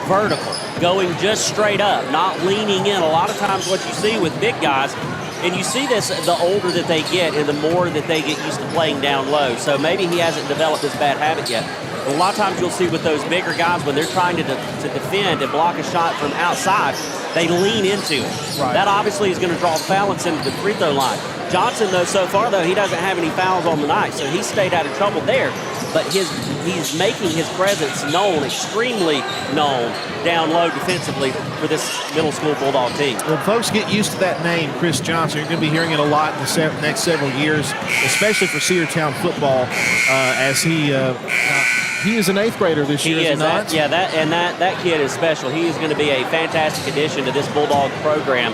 Speaker 5: vertical, going just straight up, not leaning in. A lot of times what you see with big guys, and you see this the older that they get and the more that they get used to playing down low. So maybe he hasn't developed this bad habit yet. A lot of times you'll see with those bigger guys when they're trying to defend and block a shot from outside, they lean into it.
Speaker 4: Right.
Speaker 5: That obviously is going to draw fouls into the free throw line. Johnson, though, so far, though, he doesn't have any fouls on the night, so he stayed out of trouble there. But he's making his presence known, extremely known, down low defensively for this middle school Bulldog team.
Speaker 4: Well, folks, get used to that name, Chris Johnson. You're going to be hearing it a lot in the next several years, especially for Cedartown football, as he is an 8th grader this year, is he not?
Speaker 5: That kid is special. He is going to be a fantastic addition to this Bulldog program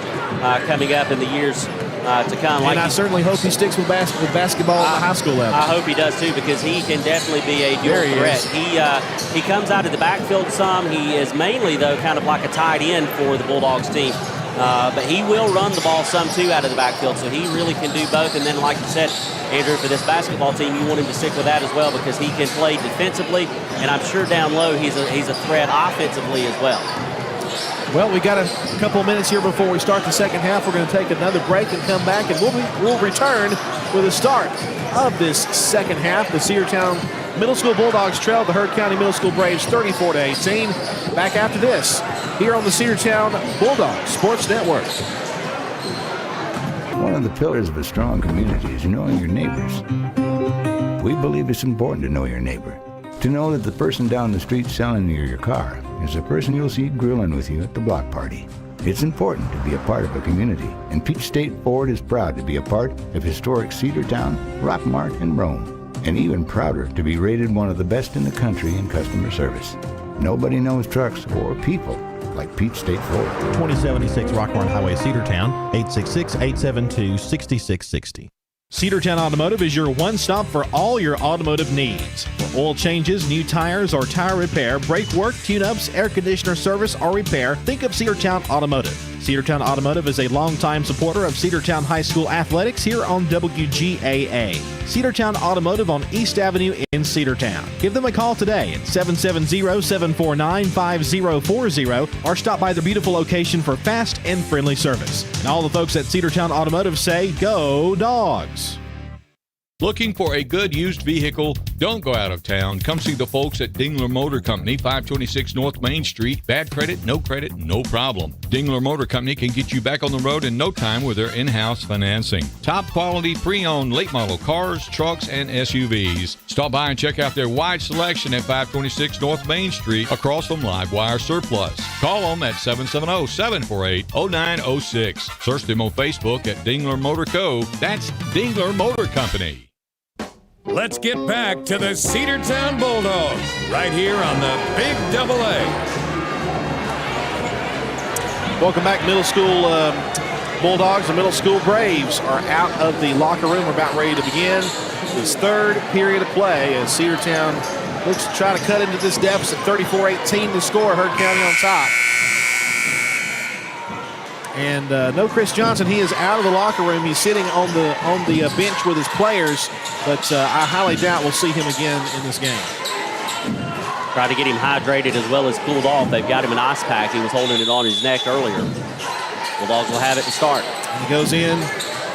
Speaker 5: coming up in the years to come.
Speaker 4: And I certainly hope he sticks with basketball at the high school level.
Speaker 5: I hope he does too, because he can definitely be a dual threat. He comes out of the backfield some. He is mainly, though, kind of like a tight end for the Bulldogs team. But he will run the ball some too out of the backfield, so he really can do both. And then, like you said, Andrew, for this basketball team, you want him to stick with that as well, because he can play defensively, and I'm sure down low he's a threat offensively as well.
Speaker 4: Well, we got a couple of minutes here before we start the second half. We're going to take another break and come back, and we'll return with the start of this second half. The Cedartown Middle School Bulldogs trailed the Heard County Middle School Braves 34-18. Back after this, here on the Cedartown Bulldogs Sports Network.
Speaker 7: One of the pillars of a strong community is knowing your neighbors. We believe it's important to know your neighbor. To know that the person down the street selling you your car is the person you'll see grilling with you at the block party. It's important to be a part of a community, and Peach State Ford is proud to be a part of historic Cedartown, Rockmart, and Rome, and even prouder to be rated one of the best in the country in customer service. Nobody knows trucks or people like Peach State Ford.
Speaker 6: 2076 Rockmart Highway, Cedartown, 866-872-6660. Cedartown Automotive is your one-stop for all your automotive needs. For oil changes, new tires, or tire repair, brake work, tune-ups, air conditioner service, or repair, think of Cedartown Automotive. Cedartown Automotive is a longtime supporter of Cedartown High School athletics here on WGAA. Cedartown Automotive on East Avenue in Cedartown. Give them a call today at 770-749-5040 or stop by their beautiful location for fast and friendly service. And all the folks at Cedartown Automotive say, go Dogs!
Speaker 8: Looking for a good used vehicle? Don't go out of town. Come see the folks at Dingler Motor Company, 526 North Main Street. Bad credit, no problem. Dingler Motor Company can get you back on the road in no time with their in-house financing. Top quality pre-owned late model cars, trucks, and SUVs. Stop by and check out their wide selection at 526 North Main Street across from Livewire Surplus. Call them at 770-748-0906. Search them on Facebook at Dingler Motor Co. That's Dingler Motor Company.
Speaker 1: Let's get back to the Cedartown Bulldogs right here on the Big Double A.
Speaker 4: Welcome back, middle school Bulldogs. The middle school Braves are out of the locker room. We're about ready to begin this third period of play as Cedartown looks to try to cut into this deficit. 34-18 to score. Heard County on top. And no Chris Johnson. He is out of the locker room. He's sitting on the bench with his players, but I highly doubt we'll see him again in this game.
Speaker 5: Try to get him hydrated as well as cooled off. They've got him an ice pack. He was holding it on his neck earlier. Bulldogs will have it to start.
Speaker 4: He goes in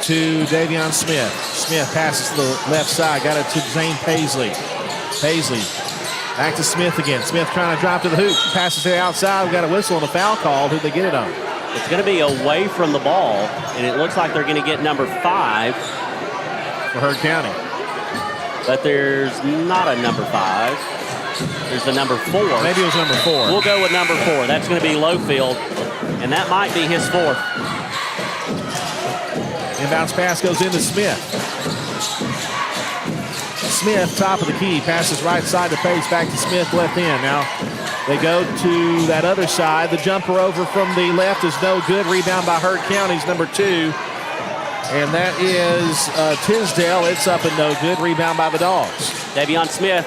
Speaker 4: to Davion Smith. Smith passes to the left side. Got it to Zane Paisley. Paisley back to Smith again. Smith trying to drive to the hoop. Passes to the outside. We've got a whistle and a foul called. Who'd they get it on?
Speaker 5: It's going to be away from the ball, and it looks like they're going to get number 5
Speaker 4: for Heard County.
Speaker 5: But there's not a number 5. There's the number 4.
Speaker 4: Maybe it was number 4.
Speaker 5: We'll go with number 4. That's going to be Lowfield, and that might be his 4th.
Speaker 4: Inbounds pass goes into Smith. Smith, top of the key, passes right side to Pace, back to Smith, left end. Now they go to that other side. The jumper over from the left is no good. Rebound by Heard County's number 2. And that is Tisdale. It's up and no good. Rebound by the Dogs.
Speaker 5: Davion Smith,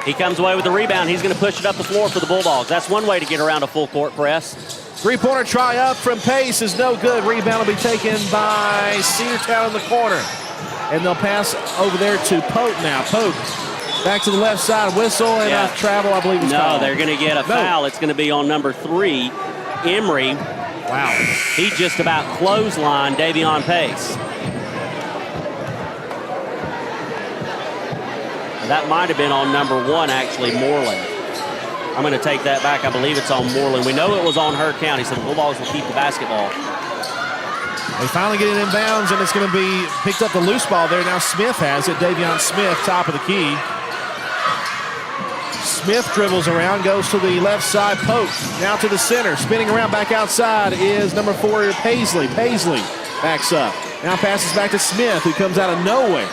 Speaker 5: he comes away with the rebound. He's going to push it up the floor for the Bulldogs. That's one way to get around a full court press.
Speaker 4: Three-pointer try up from Pace is no good. Rebound will be taken by Cedartown in the corner. And they'll pass over there to Pope now. Pope back to the left side. Whistle and a travel, I believe, is called.
Speaker 5: No, they're going to get a foul. It's going to be on number 3, Emery.
Speaker 4: Wow.
Speaker 5: He just about clotheslined Davion Pace. That might have been on number 1, actually, Moreland. I'm going to take that back. I believe it's on Moreland. We know it was on Heard County, so the Bulldogs will keep the basketball.
Speaker 4: They finally get it in bounds, and it's going to be picked up the loose ball there. Now Smith has it. Davion Smith, top of the key. Smith dribbles around, goes to the left side, Pope. Now to the center, spinning around back outside is number 4, Paisley. Paisley backs up. Now passes back to Smith, who comes out of nowhere.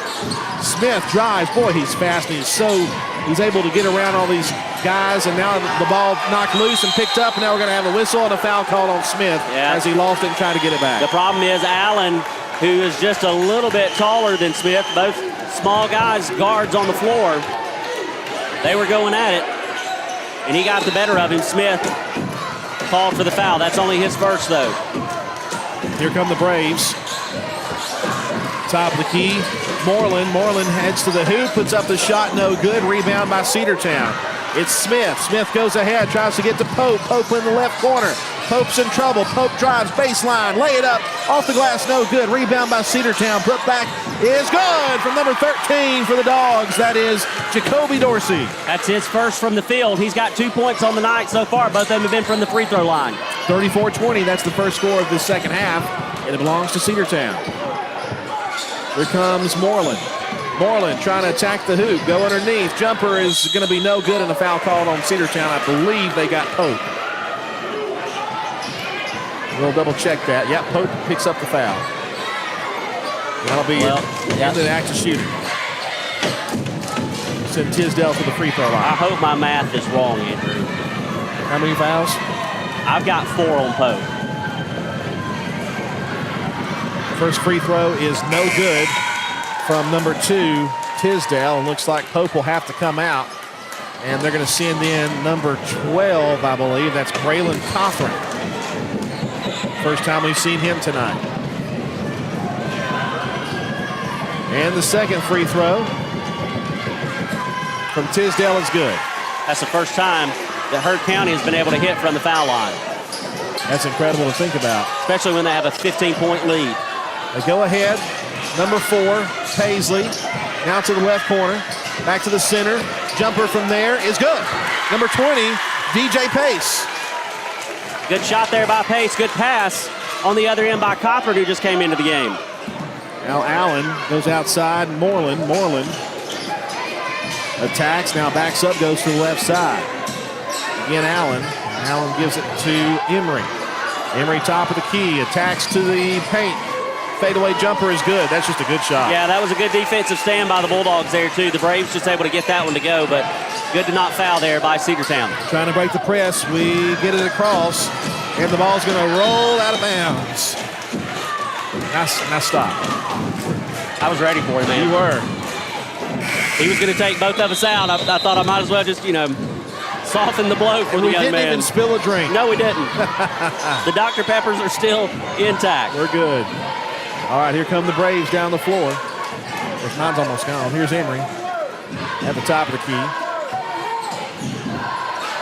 Speaker 4: Smith drives. Boy, he's fast. He's able to get around all these guys, and now the ball knocked loose and picked up, and now we're going to have a whistle and a foul called on Smith as he lost it and tried to get it back.
Speaker 5: The problem is Allen, who is just a little bit taller than Smith, both small guys, guards on the floor. They were going at it, and he got the better of him. Smith called for the foul. That's only his first, though.
Speaker 4: Here come the Braves. Top of the key, Moreland. Moreland heads to the hoop, puts up the shot, no good. Rebound by Cedartown. It's Smith. Smith goes ahead, tries to get to Pope. Pope in the left corner. Pope's in trouble. Pope drives baseline, lay it up, off the glass, no good. Rebound by Cedartown. Put back is good from number 13 for the Dogs. That is Jacoby Dorsey.
Speaker 5: That's his first from the field. He's got 2 points on the night so far. Both of them have been from the free throw line.
Speaker 4: 34-20. That's the first score of the second half, and it belongs to Cedartown. Here comes Moreland. Moreland trying to attack the hoop, go underneath. Jumper is going to be no good, and a foul called on Cedartown. I believe they got Pope. We'll double check that. Yep, Pope picks up the foul. That'll be into the act of shooting. Send Tisdale to the free throw line.
Speaker 5: I hope my math is wrong, Andrew.
Speaker 4: How many fouls?
Speaker 5: I've got 4 on Pope.
Speaker 4: First free throw is no good from number 2, Tisdale. And looks like Pope will have to come out. And they're going to send in number 12, I believe. That's Braylon Cothran. First time we've seen him tonight. And the second free throw from Tisdale is good.
Speaker 5: That's the first time that Heard County has been able to hit from the foul line.
Speaker 4: That's incredible to think about.
Speaker 5: Especially when they have a 15-point lead.
Speaker 4: They go ahead. Number 4, Paisley. Now to the left corner. Back to the center. Jumper from there is good. Number 20, DJ Pace.
Speaker 5: Good shot there by Pace. Good pass on the other end by Coppert, who just came into the game.
Speaker 4: Now Allen goes outside. Moreland attacks. Now backs up, goes to the left side. Again, Allen. Allen gives it to Emery. Emery top of the key. Attacks to the paint. Fadeaway jumper is good. That's just a good shot.
Speaker 5: Yeah, that was a good defensive stand by the Bulldogs there, too. The Braves just able to get that one to go, but good to not foul there by Cedartown.
Speaker 4: Trying to break the press. We get it across, and the ball's going to roll out of bounds. Now stop.
Speaker 5: I was ready for it, man.
Speaker 4: You were.
Speaker 5: He was going to take both of us out. I thought I might as well just, soften the blow for the young man.
Speaker 4: We didn't even spill a drink.
Speaker 5: No, we didn't. The Dr. Peppers are still intact.
Speaker 4: We're good. All right, here come the Braves down the floor. Mine's almost gone. Here's Emery at the top of the key.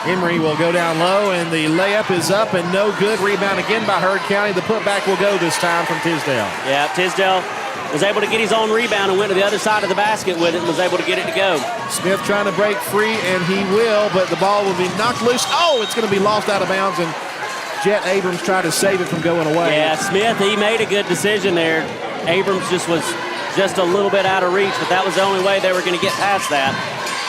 Speaker 4: Emery will go down low, and the layup is up and no good. Rebound again by Heard County. The putback will go this time from Tisdale.
Speaker 5: Yeah, Tisdale was able to get his own rebound and went to the other side of the basket with it and was able to get it to go.
Speaker 4: Smith trying to break free, and he will, but the ball will be knocked loose. Oh, it's going to be lost out of bounds, and Jet Abrams tried to save it from going away.
Speaker 5: Yeah, Smith, he made a good decision there. Abrams was just a little bit out of reach, but that was the only way they were going to get past that.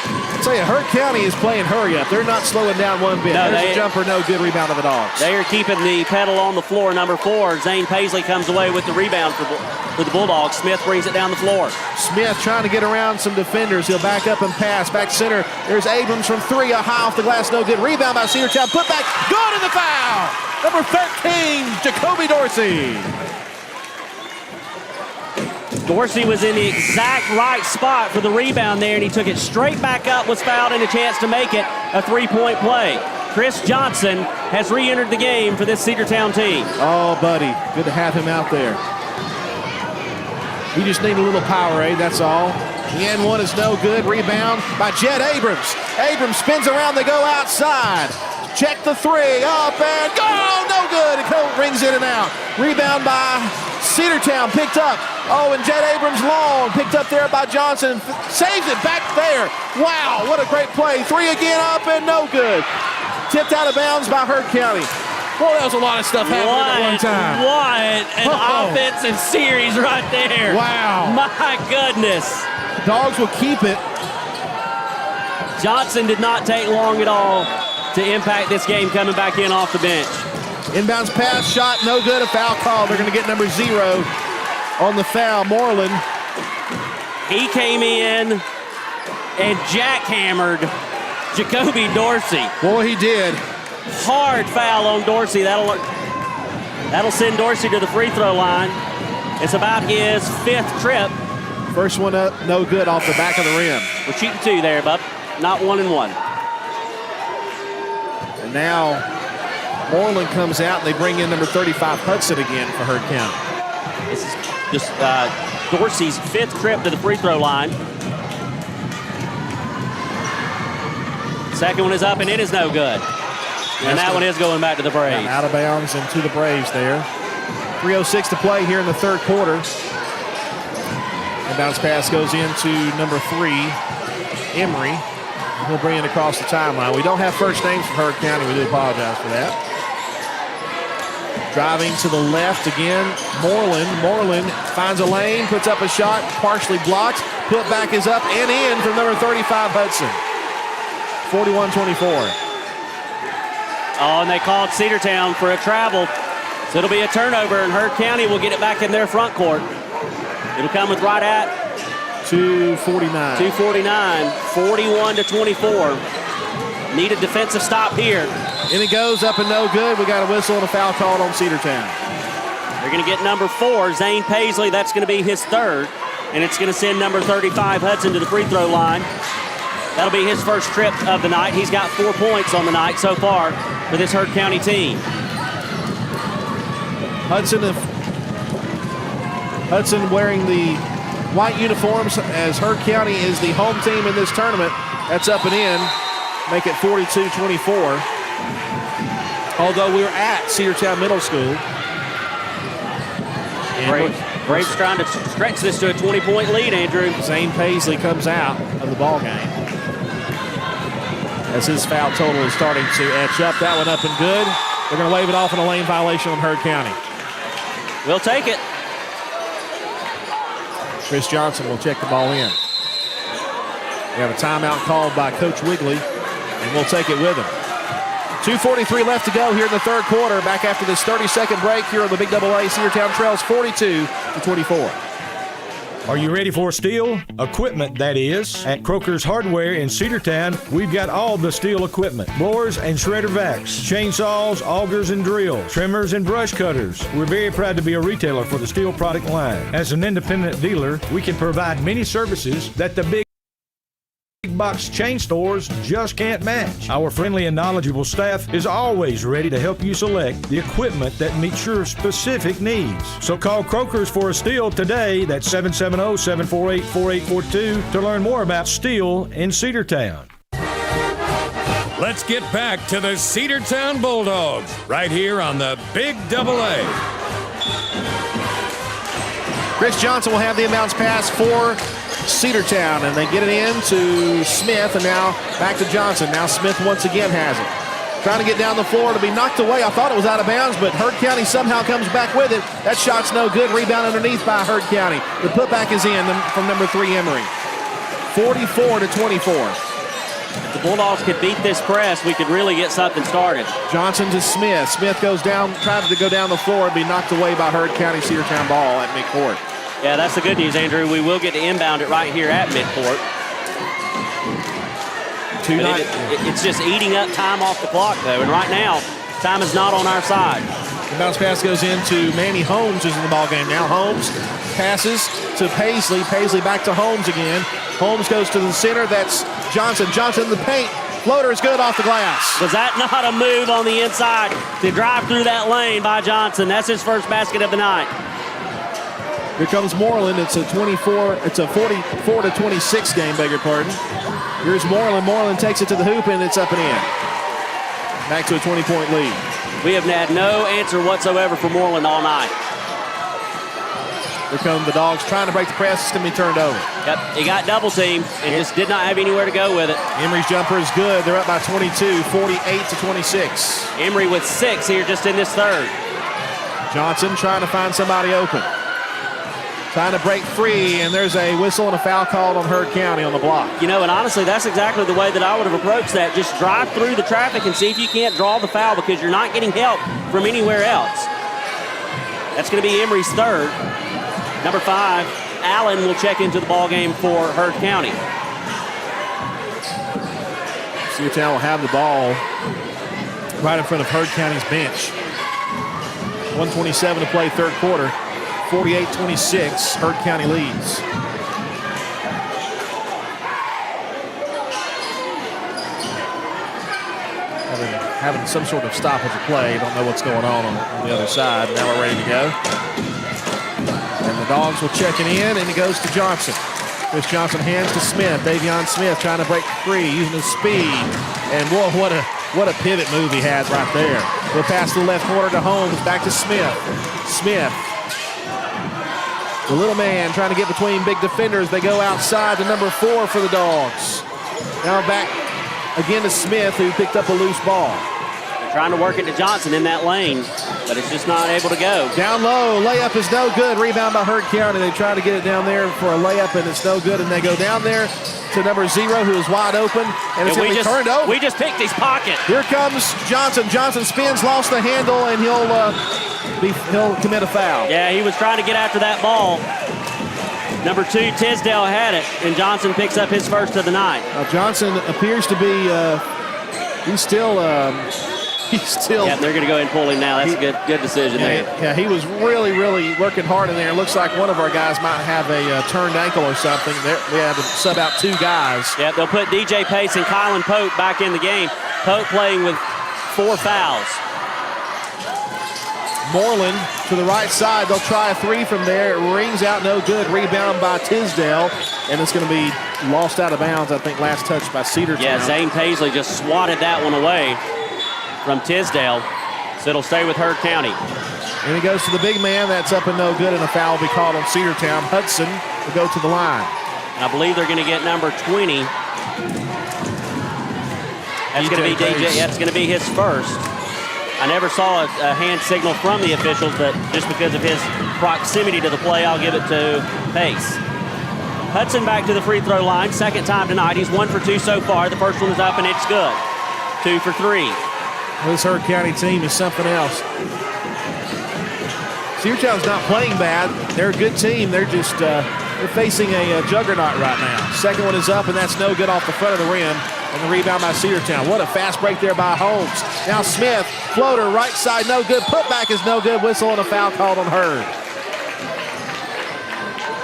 Speaker 4: I'll tell you, Heard County is playing hurry up. They're not slowing down one bit.
Speaker 5: No,
Speaker 4: There's a jumper, no good. Rebound of the Dogs.
Speaker 5: They are keeping the pedal on the floor. Number 4, Zane Paisley comes away with the rebound for the Bulldogs. Smith brings it down the floor.
Speaker 4: Smith trying to get around some defenders. He'll back up and pass. Back center. There's Abrams from 3, a high off the glass, no good. Rebound by Cedartown. Put back. Good in the foul. Number 13, Jacoby Dorsey.
Speaker 5: Dorsey was in the exact right spot for the rebound there, and he took it straight back up, was fouled, and a chance to make it a 3-point play. Chris Johnson has re-entered the game for this Cedartown team.
Speaker 4: Oh, buddy, good to have him out there. We just need a little Powerade, that's all. The end one is no good. Rebound by Jet Abrams. Abrams spins around, they go outside. Check the 3, up and go, no good. It rings in and out. Rebound by Cedartown, picked up Oh, and Jed Abrams long, picked up there by Johnson, saves it back there. Wow, what a great play. 3 again, up and no good. Tipped out of bounds by Hurd County. Boy, that was a lot of stuff happening at one time.
Speaker 5: What an offensive series right there.
Speaker 4: Wow.
Speaker 5: My goodness.
Speaker 4: Dogs will keep it.
Speaker 5: Johnson did not take long at all to impact this game coming back in off the bench.
Speaker 4: Inbounds pass, shot, no good, a foul call. They're going to get number 0 on the foul, Moreland.
Speaker 5: He came in and jackhammered Jacoby Dorsey.
Speaker 4: Boy, he did.
Speaker 5: Hard foul on Dorsey. That'll send Dorsey to the free throw line. It's about his 5th trip.
Speaker 4: First one up, no good off the back of the rim.
Speaker 5: We're shooting 2 there, bub. Not 1 and 1.
Speaker 4: And now Moreland comes out and they bring in number 35 Hudson again for Hurd County.
Speaker 5: This is just Dorsey's 5th trip to the free throw line. Second one is up and it is no good. And that one is going back to the Braves.
Speaker 4: Out of bounds and to the Braves there. 3:06 to play here in the third quarter. And bounce pass goes into number 3, Emery. He'll bring it across the timeline. We don't have first names for Hurd County. We do apologize for that. Driving to the left again, Moreland. Moreland finds a lane, puts up a shot, partially blocked. Put back is up and in from number 35, Hudson. 41-24.
Speaker 5: Oh, and they called Cedartown for a travel. So it'll be a turnover, and Hurd County will get it back in their front court. It'll come with right at
Speaker 4: 2:49.
Speaker 5: 2:49, 41-24. Need a defensive stop here.
Speaker 4: And it goes up and no good. We got a whistle and a foul called on Cedartown.
Speaker 5: They're going to get number 4, Zane Paisley. That's going to be his 3rd. And it's going to send number 35, Hudson, to the free throw line. That'll be his first trip of the night. He's got 4 points on the night so far for this Hurd County team.
Speaker 4: Hudson wearing the white uniforms as Hurd County is the home team in this tournament. That's up and in. Make it 42-24. Although we're at Cedartown Middle School.
Speaker 5: Braves trying to stretch this to a 20-point lead, Andrew.
Speaker 4: Zane Paisley comes out of the ball game as his foul total is starting to etch up. That one up and good. They're going to wave it off on a lane violation on Hurd County.
Speaker 5: We'll take it.
Speaker 4: Chris Johnson will check the ball in. We have a timeout called by Coach Wigley, and we'll take it with him. 2:43 left to go here in the third quarter. Back after this 30-second break here on the Big AA. Cedartown trails 42-24.
Speaker 9: Are you ready for steel? Equipment, that is. At Croker's Hardware in Cedartown, we've got all the steel equipment. Blowers and shredder vacs, chainsaws, augers and drills, trimmers and brush cutters. We're very proud to be a retailer for the steel product line. As an independent dealer, we can provide many services that the big box chain stores just can't match. Our friendly and knowledgeable staff is always ready to help you select the equipment that meets your specific needs. So call Croker's for a steel today. That's 770-748-4842 to learn more about steel in Cedartown.
Speaker 1: Let's get back to the Cedartown Bulldogs right here on the Big AA.
Speaker 4: Chris Johnson will have the inbounds pass for Cedartown, and they get it in to Smith, and now back to Johnson. Now Smith once again has it. Trying to get down the floor to be knocked away. I thought it was out of bounds, but Hurd County somehow comes back with it. That shot's no good. Rebound underneath by Hurd County. The putback is in from number 3, Emery. 44-24.
Speaker 5: If the Bulldogs could beat this press, we could really get something started.
Speaker 4: Johnson to Smith. Smith goes down, tries to go down the floor and be knocked away by Hurd County. Cedartown ball at midcourt.
Speaker 5: Yeah, that's the good news, Andrew. We will get to inbound it right here at midcourt. It's just eating up time off the clock, though. And right now, time is not on our side.
Speaker 4: The bounce pass goes into Manny Holmes, who's in the ballgame now. Holmes passes to Paisley. Paisley back to Holmes again. Holmes goes to the center. That's Johnson. Johnson in the paint. Floater is good off the glass.
Speaker 5: Was that not a move on the inside to drive through that lane by Johnson? That's his first basket of the night.
Speaker 4: Here comes Moreland. It's a 44-26 game, beg your pardon. Here's Moreland. Moreland takes it to the hoop, and it's up and in. Back to a 20-point lead.
Speaker 5: We have had no answer whatsoever for Moreland all night.
Speaker 4: Here come the Dogs trying to break the press. It's going to be turned over.
Speaker 5: Yep, he got double teamed and just did not have anywhere to go with it.
Speaker 4: Emory's jumper is good. They're up by 22, 48-26.
Speaker 5: Emory with 6 here just in this third.
Speaker 4: Johnson trying to find somebody open. Trying to break free, and there's a whistle and a foul called on Heard County on the block.
Speaker 5: You know, and honestly, that's exactly the way that I would have approached that. Just drive through the traffic and see if you can't draw the foul because you're not getting help from anywhere else. That's going to be Emory's third. Number 5, Allen will check into the ball game for Heard County.
Speaker 4: Cedartown will have the ball right in front of Heard County's bench. 1:27 to play, third quarter. 48-26, Heard County leads. Having some sort of stoppage of play. Don't know what's going on the other side. Now we're ready to go. And the Dogs will check it in, and it goes to Johnson. Chris Johnson hands to Smith. Davion Smith trying to break free, using his speed. And boy, what a pivot move he had right there. We'll pass the left corner to Holmes, back to Smith. Smith, the little man trying to get between big defenders. They go outside to number 4 for the Dogs. Now back again to Smith, who picked up a loose ball.
Speaker 5: They're trying to work it to Johnson in that lane, but it's just not able to go.
Speaker 4: Down low, layup is no good. Rebound by Heard County. They try to get it down there for a layup, and it's no good. And they go down there to number 0, who is wide open, and it's going to be turned over.
Speaker 5: We just picked his pocket.
Speaker 4: Here comes Johnson. Johnson spins, lost the handle, and he'll commit a foul.
Speaker 5: Yeah, he was trying to get after that ball. Number 2, Tisdale had it, and Johnson picks up his first of the night.
Speaker 4: Johnson appears to be, he's still.
Speaker 5: Yeah, they're going to go ahead and pull him now. That's a good decision there.
Speaker 4: Yeah, he was really, really working hard in there. It looks like one of our guys might have a turned ankle or something. We had to sub out 2 guys.
Speaker 5: Yeah, they'll put DJ Pace and Kylan Pope back in the game. Pope playing with 4 fouls.
Speaker 4: Moreland to the right side. They'll try a 3 from there. It rings out, no good. Rebound by Tisdale, and it's going to be lost out of bounds. I think last touch by Cedartown.
Speaker 5: Yeah, Zane Paisley just swatted that one away from Tisdale, so it'll stay with Heard County.
Speaker 4: And he goes to the big man. That's up and no good, and a foul will be called on Cedartown. Hudson will go to the line.
Speaker 5: I believe they're going to get number 20. That's going to be DJ. That's going to be his first. I never saw a hand signal from the officials, but just because of his proximity to the play, I'll give it to Pace. Hudson back to the free throw line. Second time tonight. He's 1 for 2 so far. The first one is up, and it's good. 2 for 3.
Speaker 4: This Heard County team is something else. Cedartown's not playing bad. They're a good team. They're just they're facing a juggernaut right now. Second one is up, and that's no good off the front of the rim. And the rebound by Cedartown. What a fast break there by Holmes. Now Smith, floater, right side, no good. Putback is no good. Whistle and a foul called on Heard.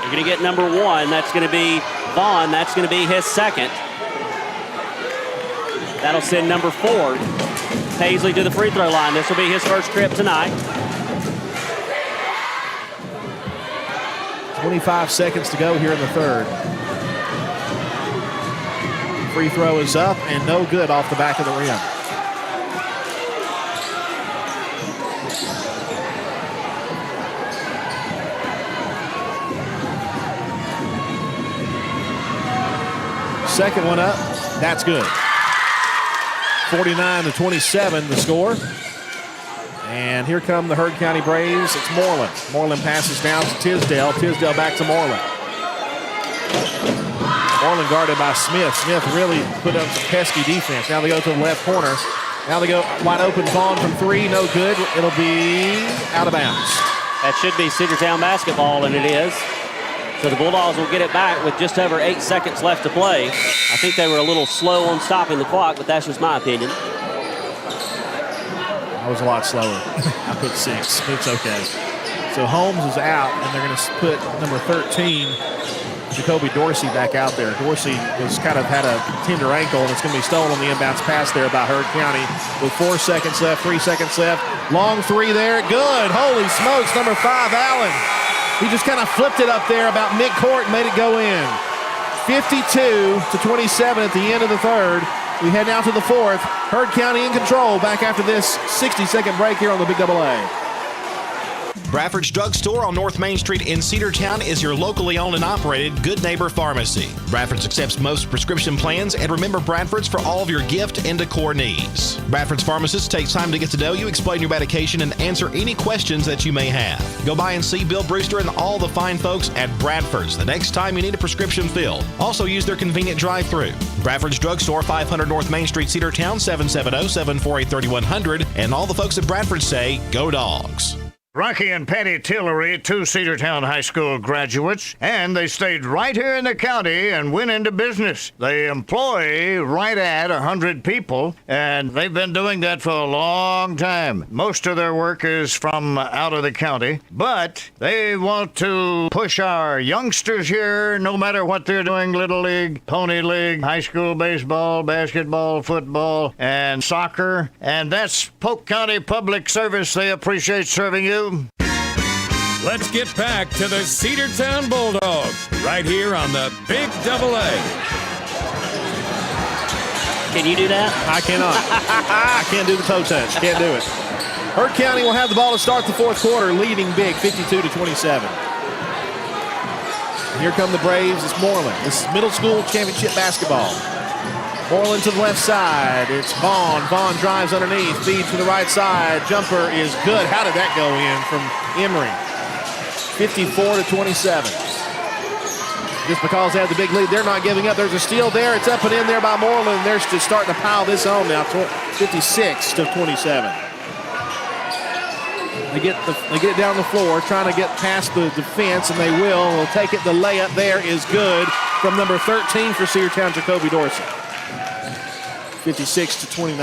Speaker 5: You're going to get number 1. That's going to be Vaughn. That's going to be his second. That'll send number 4, Paisley, to the free throw line. This will be his first trip tonight.
Speaker 4: 25 seconds to go here in the third. Free throw is up and no good off the back of the rim. Second one up, that's good. 49-27 the score. And here come the Heard County Braves. It's Moreland. Moreland passes down to Tisdale. Tisdale back to Moreland. Moreland guarded by Smith. Smith really put up some pesky defense. Now they go to the left corner. Now they go wide open. Vaughn from 3, no good. It'll be out of bounds.
Speaker 5: That should be Cedartown basketball, and it is. So the Bulldogs will get it back with just over 8 seconds left to play. I think they were a little slow on stopping the clock, but that's just my opinion.
Speaker 4: I was a lot slower. I put 6. It's okay. So Holmes is out, and they're going to put number 13, Jacoby Dorsey, back out there. Dorsey was had a tender ankle, and it's going to be stolen on the inbounds pass there by Heard County with 4 seconds left, 3 seconds left. Long 3 there. Good. Holy smokes. Number 5, Allen. He just kind of flipped it up there about midcourt and made it go in. 52-27 at the end of the third. We head now to the fourth. Heard County in control back after this 60-second break here on the Big Double A.
Speaker 6: Bradford's Drug Store on North Main Street in Cedartown is your locally owned and operated Good Neighbor Pharmacy. Bradford's accepts most prescription plans, and remember Bradford's for all of your gift and decor needs. Bradford's pharmacist takes time to get to know you, explain your medication, and answer any questions that you may have. Go by and see Bill Brewster and all the fine folks at Bradford's the next time you need a prescription filled. Also use their convenient drive-thru. Bradford's Drug Store, 500 North Main Street, Cedartown, 770-748-3100. And all the folks at Bradford say, go Dogs.
Speaker 11: Rocky and Patty Tillery, two Cedartown High School graduates, and they stayed right here in the county and went into business. They employ right at 100 people, and they've been doing that for a long time. Most of their work is from out of the county, but they want to push our youngsters here, no matter what they're doing, Little League, Pony League, high school baseball, basketball, football, and soccer, and that's Polk County Public Service. They appreciate serving you.
Speaker 1: Let's get back to the Cedartown Bulldogs right here on the Big Double A.
Speaker 5: Can you do that?
Speaker 4: I cannot. I can't do the toe touch. Can't do it. Hurt County will have the ball to start the fourth quarter, leading big, 52-27. Here come the Braves. It's Moreland. This is middle school championship basketball. Moreland to the left side. It's Vaughn. Vaughn drives underneath. Feeds to the right side. Jumper is good. How did that go in from Emery? 54-27. Just because they have the big lead, they're not giving up. There's a steal there. It's up and in there by Moreland. They're just starting to pile this on now. 56-27. They get it down the floor, trying to get past the defense, and they will. They'll take it. The layup there is good from number 13 for Cedartown, Jacoby Dorsey. 56-29.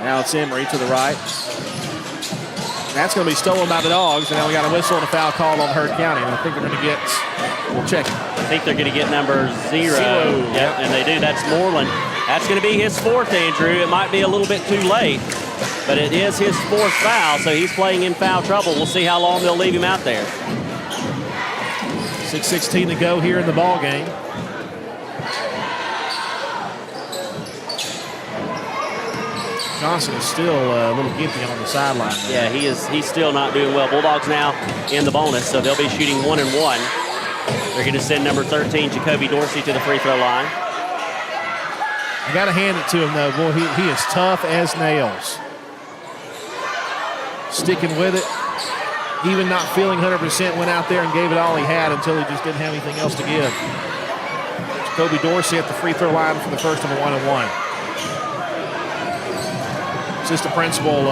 Speaker 4: Now it's Emery to the right. That's going to be stolen by the Dogs, and now we got a whistle and a foul call on Hurd County. And I think they're going to get, we'll check it.
Speaker 5: I think they're going to get number 0. Yep, and they do. That's Moreland. That's going to be his fourth, Andrew. It might be a little bit too late, but it is his fourth foul, so he's playing in foul trouble. We'll see how long they'll leave him out there.
Speaker 4: 6:16 to go here in the ball game. Johnson is still a little gimpy on the sideline.
Speaker 5: Yeah, he's still not doing well. Bulldogs now in the bonus, so they'll be shooting 1 and 1. They're going to send number 13, Jacoby Dorsey, to the free throw line.
Speaker 4: I got to hand it to him, though. Boy, he is tough as nails. Sticking with it. Even not feeling 100%, went out there and gave it all he had until he just didn't have anything else to give. Jacoby Dorsey at the free throw line for the first of a 1 and 1. Assistant principal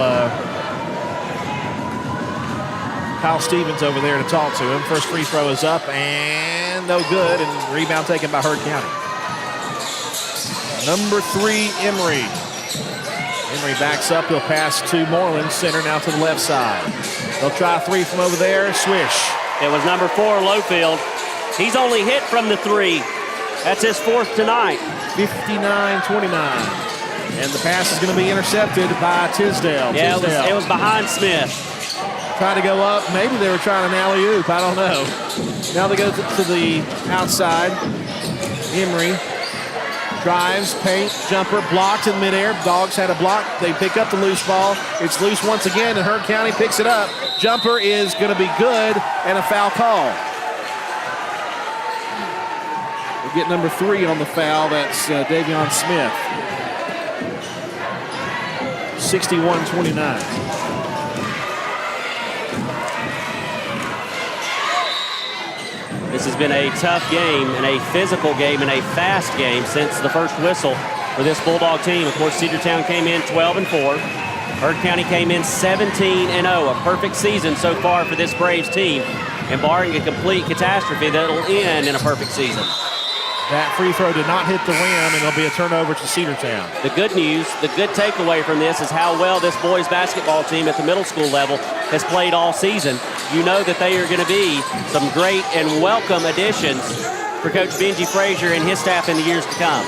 Speaker 4: Kyle Stevens over there to talk to him. First free throw is up and no good, and rebound taken by Hurd County. Number 3, Emery. Emery backs up. He'll pass to Moreland, center now to the left side. They'll try a 3 from over there. Swish.
Speaker 5: It was number 4, Lowfield. He's only hit from the 3. That's his 4th tonight.
Speaker 4: 59-29. And the pass is going to be intercepted by Tisdale.
Speaker 5: Yeah, it was behind Smith.
Speaker 4: Trying to go up. Maybe they were trying an alley-oop. I don't know. Now they go to the outside. Emery drives, paint, jumper, blocked in midair. Dogs had a block. They pick up the loose ball. It's loose once again, and Hurd County picks it up. Jumper is going to be good, and a foul call. We get number 3 on the foul. That's Davion Smith. 61-29.
Speaker 5: This has been a tough game and a physical game and a fast game since the first whistle for this Bulldog team. Of course, Cedartown came in 12-4. Hurd County came in 17-0, a perfect season so far for this Braves team, and barring a complete catastrophe, that'll end in a perfect season.
Speaker 4: That free throw did not hit the rim, and it'll be a turnover to Cedartown.
Speaker 5: The good news, the good takeaway from this is how well this boys basketball team at the middle school level has played all season. You know that they are going to be some great and welcome additions for Coach Benji Frazier and his staff in the years to come.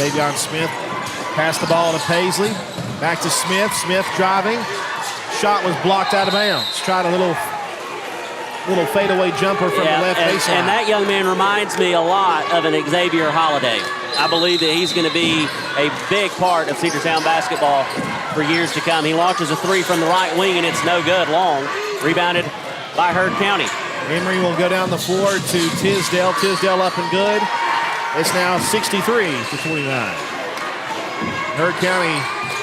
Speaker 4: Davion Smith passed the ball to Paisley. Back to Smith. Smith driving. Shot was blocked out of bounds. Tried a little fadeaway jumper from the left baseline.
Speaker 5: And that young man reminds me a lot of an Xavier Holiday. I believe that he's going to be a big part of Cedartown basketball for years to come. He launches a three from the right wing, and it's no good. Long. Rebounded by Heard County.
Speaker 4: Emory will go down the floor to Tisdale. Tisdale up and good. It's now 63-29. Heard County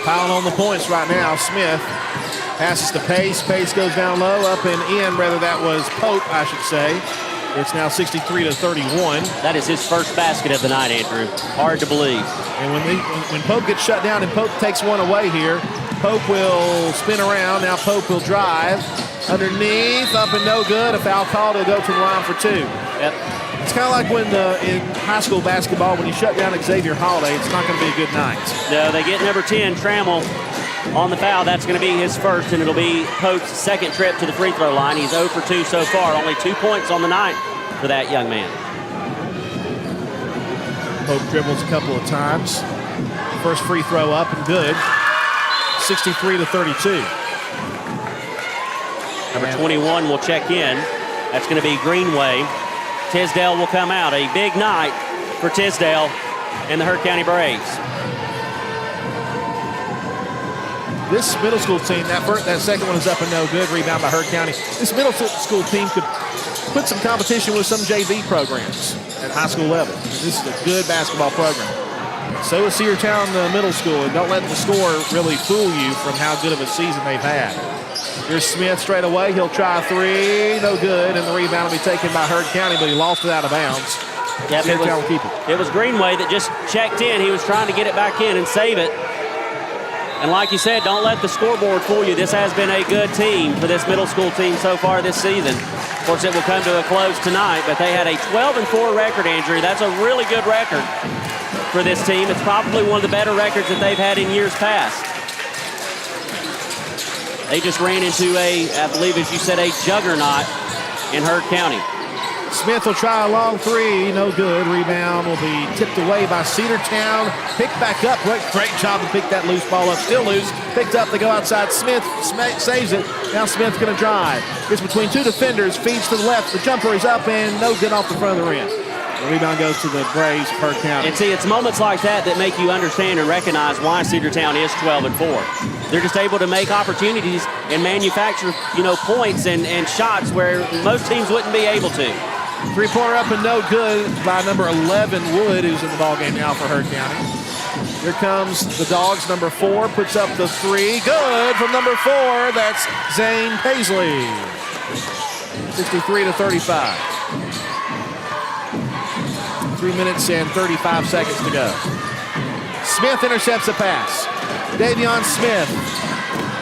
Speaker 4: piling on the points right now. Smith passes to Pace. Pace goes down low, up and in. Rather, that was Pope, I should say. It's now 63-31.
Speaker 5: That is his first basket of the night, Andrew. Hard to believe.
Speaker 4: And when Pope gets shut down and Pope takes one away here, Pope will spin around. Now Pope will drive. Underneath, up and no good. A foul call. He'll go to the line for two.
Speaker 5: Yep.
Speaker 4: It's kind of like when in high school basketball, when you shut down Xavier Holiday, it's not going to be a good night.
Speaker 5: No, they get number 10, Trammell, on the foul. That's going to be his first, and it'll be Pope's second trip to the free throw line. He's 0 for 2 so far. Only 2 points on the night for that young man.
Speaker 4: Pope dribbles a couple of times. First free throw up and good. 63-32.
Speaker 5: Number 21 will check in. That's going to be Greenway. Tisdale will come out. A big night for Tisdale and the Heard County Braves.
Speaker 4: This middle school team, that second one is up and no good. Rebound by Heard County. This middle school team could put some competition with some JV programs at high school level. This is a good basketball program. So is Cedartown Middle School, and don't let the score really fool you from how good of a season they've had. Here's Smith straight away. He'll try a three. No good, and the rebound will be taken by Heard County, but he lost it out of bounds.
Speaker 5: Yep, it was Greenway that just checked in. He was trying to get it back in and save it. And like you said, don't let the scoreboard fool you. This has been a good team for this middle school team so far this season. Of course, it will come to a close tonight, but they had a 12-4 record, Andrew. That's a really good record for this team. It's probably one of the better records that they've had in years past. They just ran into I believe as you said, a juggernaut in Heard County.
Speaker 4: Smith will try a long three. No good. Rebound will be tipped away by Cedartown. Picked back up. Great job to pick that loose ball up. Still loose. Picked up. They go outside. Smith saves it. Now Smith's going to drive. Gets between two defenders. Feeds to the left. The jumper is up and no good off the front of the rim. The rebound goes to the Braves of Heard County.
Speaker 5: And see, it's moments like that that make you understand and recognize why Cedartown is 12-4. They're just able to make opportunities and manufacture, points and shots where most teams wouldn't be able to.
Speaker 4: Three-pointer up and no good by number 11, Wood, who's in the ballgame now for Heard County. Here comes the Dogs. Number 4 puts up the three. Good from number 4. That's Zane Paisley. 63-35. 3 minutes and 35 seconds to go. Smith intercepts a pass. Davion Smith.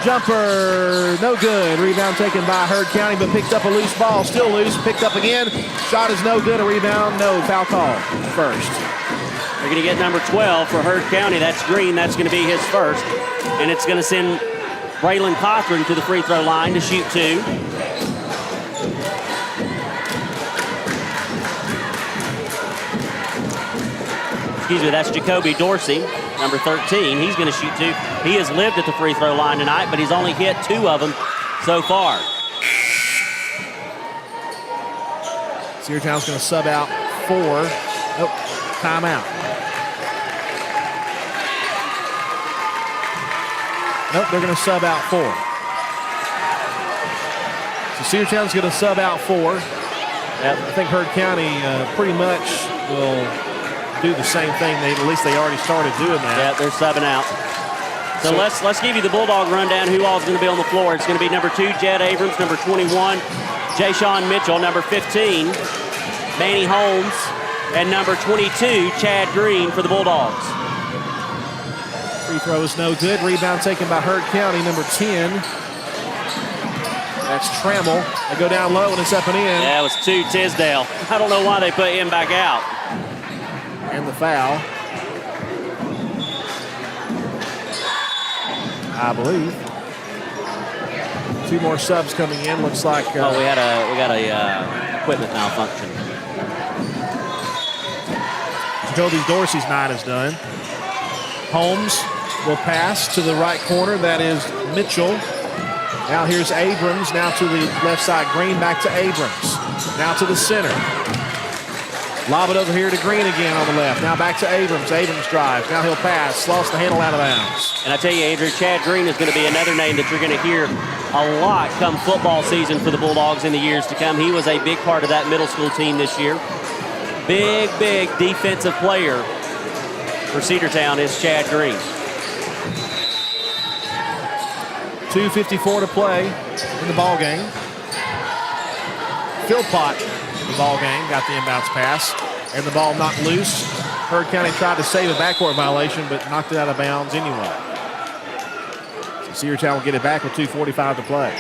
Speaker 4: Jumper, no good. Rebound taken by Heard County, but picked up a loose ball. Still loose, picked up again. Shot is no good. A rebound, no. Foul call first.
Speaker 5: They're going to get number 12 for Heard County. That's Green. That's going to be his first. And it's going to send Braylon Cochran to the free throw line to shoot 2. Excuse me, that's Jacoby Dorsey, number 13. He's going to shoot 2. He has lived at the free throw line tonight, but he's only hit 2 of them so far.
Speaker 4: Cedartown's going to sub out 4. Nope, timeout. Nope, they're going to sub out 4. So Cedartown's going to sub out 4. Yep. I think Heard County pretty much will do the same thing. At least they already started doing that.
Speaker 5: Yeah, they're subbing out. So let's give you the Bulldog rundown. Who all is going to be on the floor? It's going to be number 2, Jed Abrams, number 21, Jay-Sean Mitchell, number 15, Manny Holmes, and number 22, Chad Green for the Bulldogs.
Speaker 4: Free throw is no good. Rebound taken by Heard County, number 10. That's Trammell. They go down low and it's up and in.
Speaker 5: Yeah, it was 2 Tisdale. I don't know why they put him back out.
Speaker 4: And the foul, I believe. 2 more subs coming in. Looks like
Speaker 5: we got a equipment malfunction.
Speaker 4: Jacoby Dorsey's night is done. Holmes will pass to the right corner. That is Mitchell. Now here's Abrams. Now to the left side. Green back to Abrams. Now to the center. Lob it over here to Green again on the left. Now back to Abrams. Abrams drives. Now he'll pass. Lost the handle out of bounds.
Speaker 5: And I tell you, Andrew, Chad Green is going to be another name that you're going to hear a lot come football season for the Bulldogs in the years to come. He was a big part of that middle school team this year. Big defensive player for Cedartown is Chad Green.
Speaker 4: 2:54 to play in the ball game. Philpott in the ball game got the inbounds pass, and the ball knocked loose. Heard County tried to save a backcourt violation, but knocked it out of bounds anyway. So Cedartown will get it back with 2:45 to play.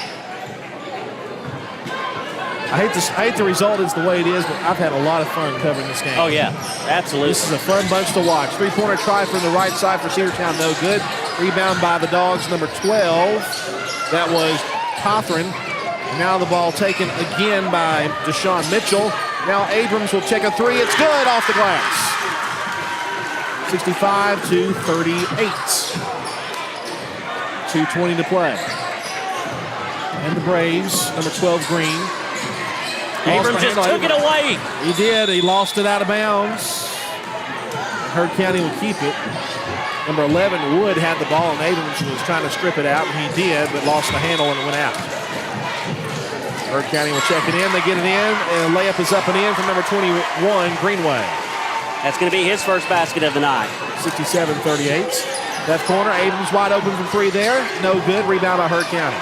Speaker 4: I hate the result is the way it is, but I've had a lot of fun covering this game.
Speaker 5: Oh, yeah, absolutely.
Speaker 4: This is a fun bunch to watch. Three-pointer try from the right side for Cedartown, no good. Rebound by the Dogs, number 12. That was Cothran. And now the ball taken again by Deshaun Mitchell. Now Abrams will check a three. It's good off the glass. 65-38. 2:20 to play. And the Braves, number 12, Green.
Speaker 5: Abrams just took it away.
Speaker 4: He did. He lost it out of bounds. Heard County will keep it. Number 11, Wood, had the ball, and Abrams was trying to strip it out, and he did, but lost the handle and it went out. Heard County will check it in. They get it in, and layup is up and in from number 21, Greenway.
Speaker 5: That's going to be his first basket of the night.
Speaker 4: 67-38. Left corner, Abrams wide open from three there. No good. Rebound by Heard County.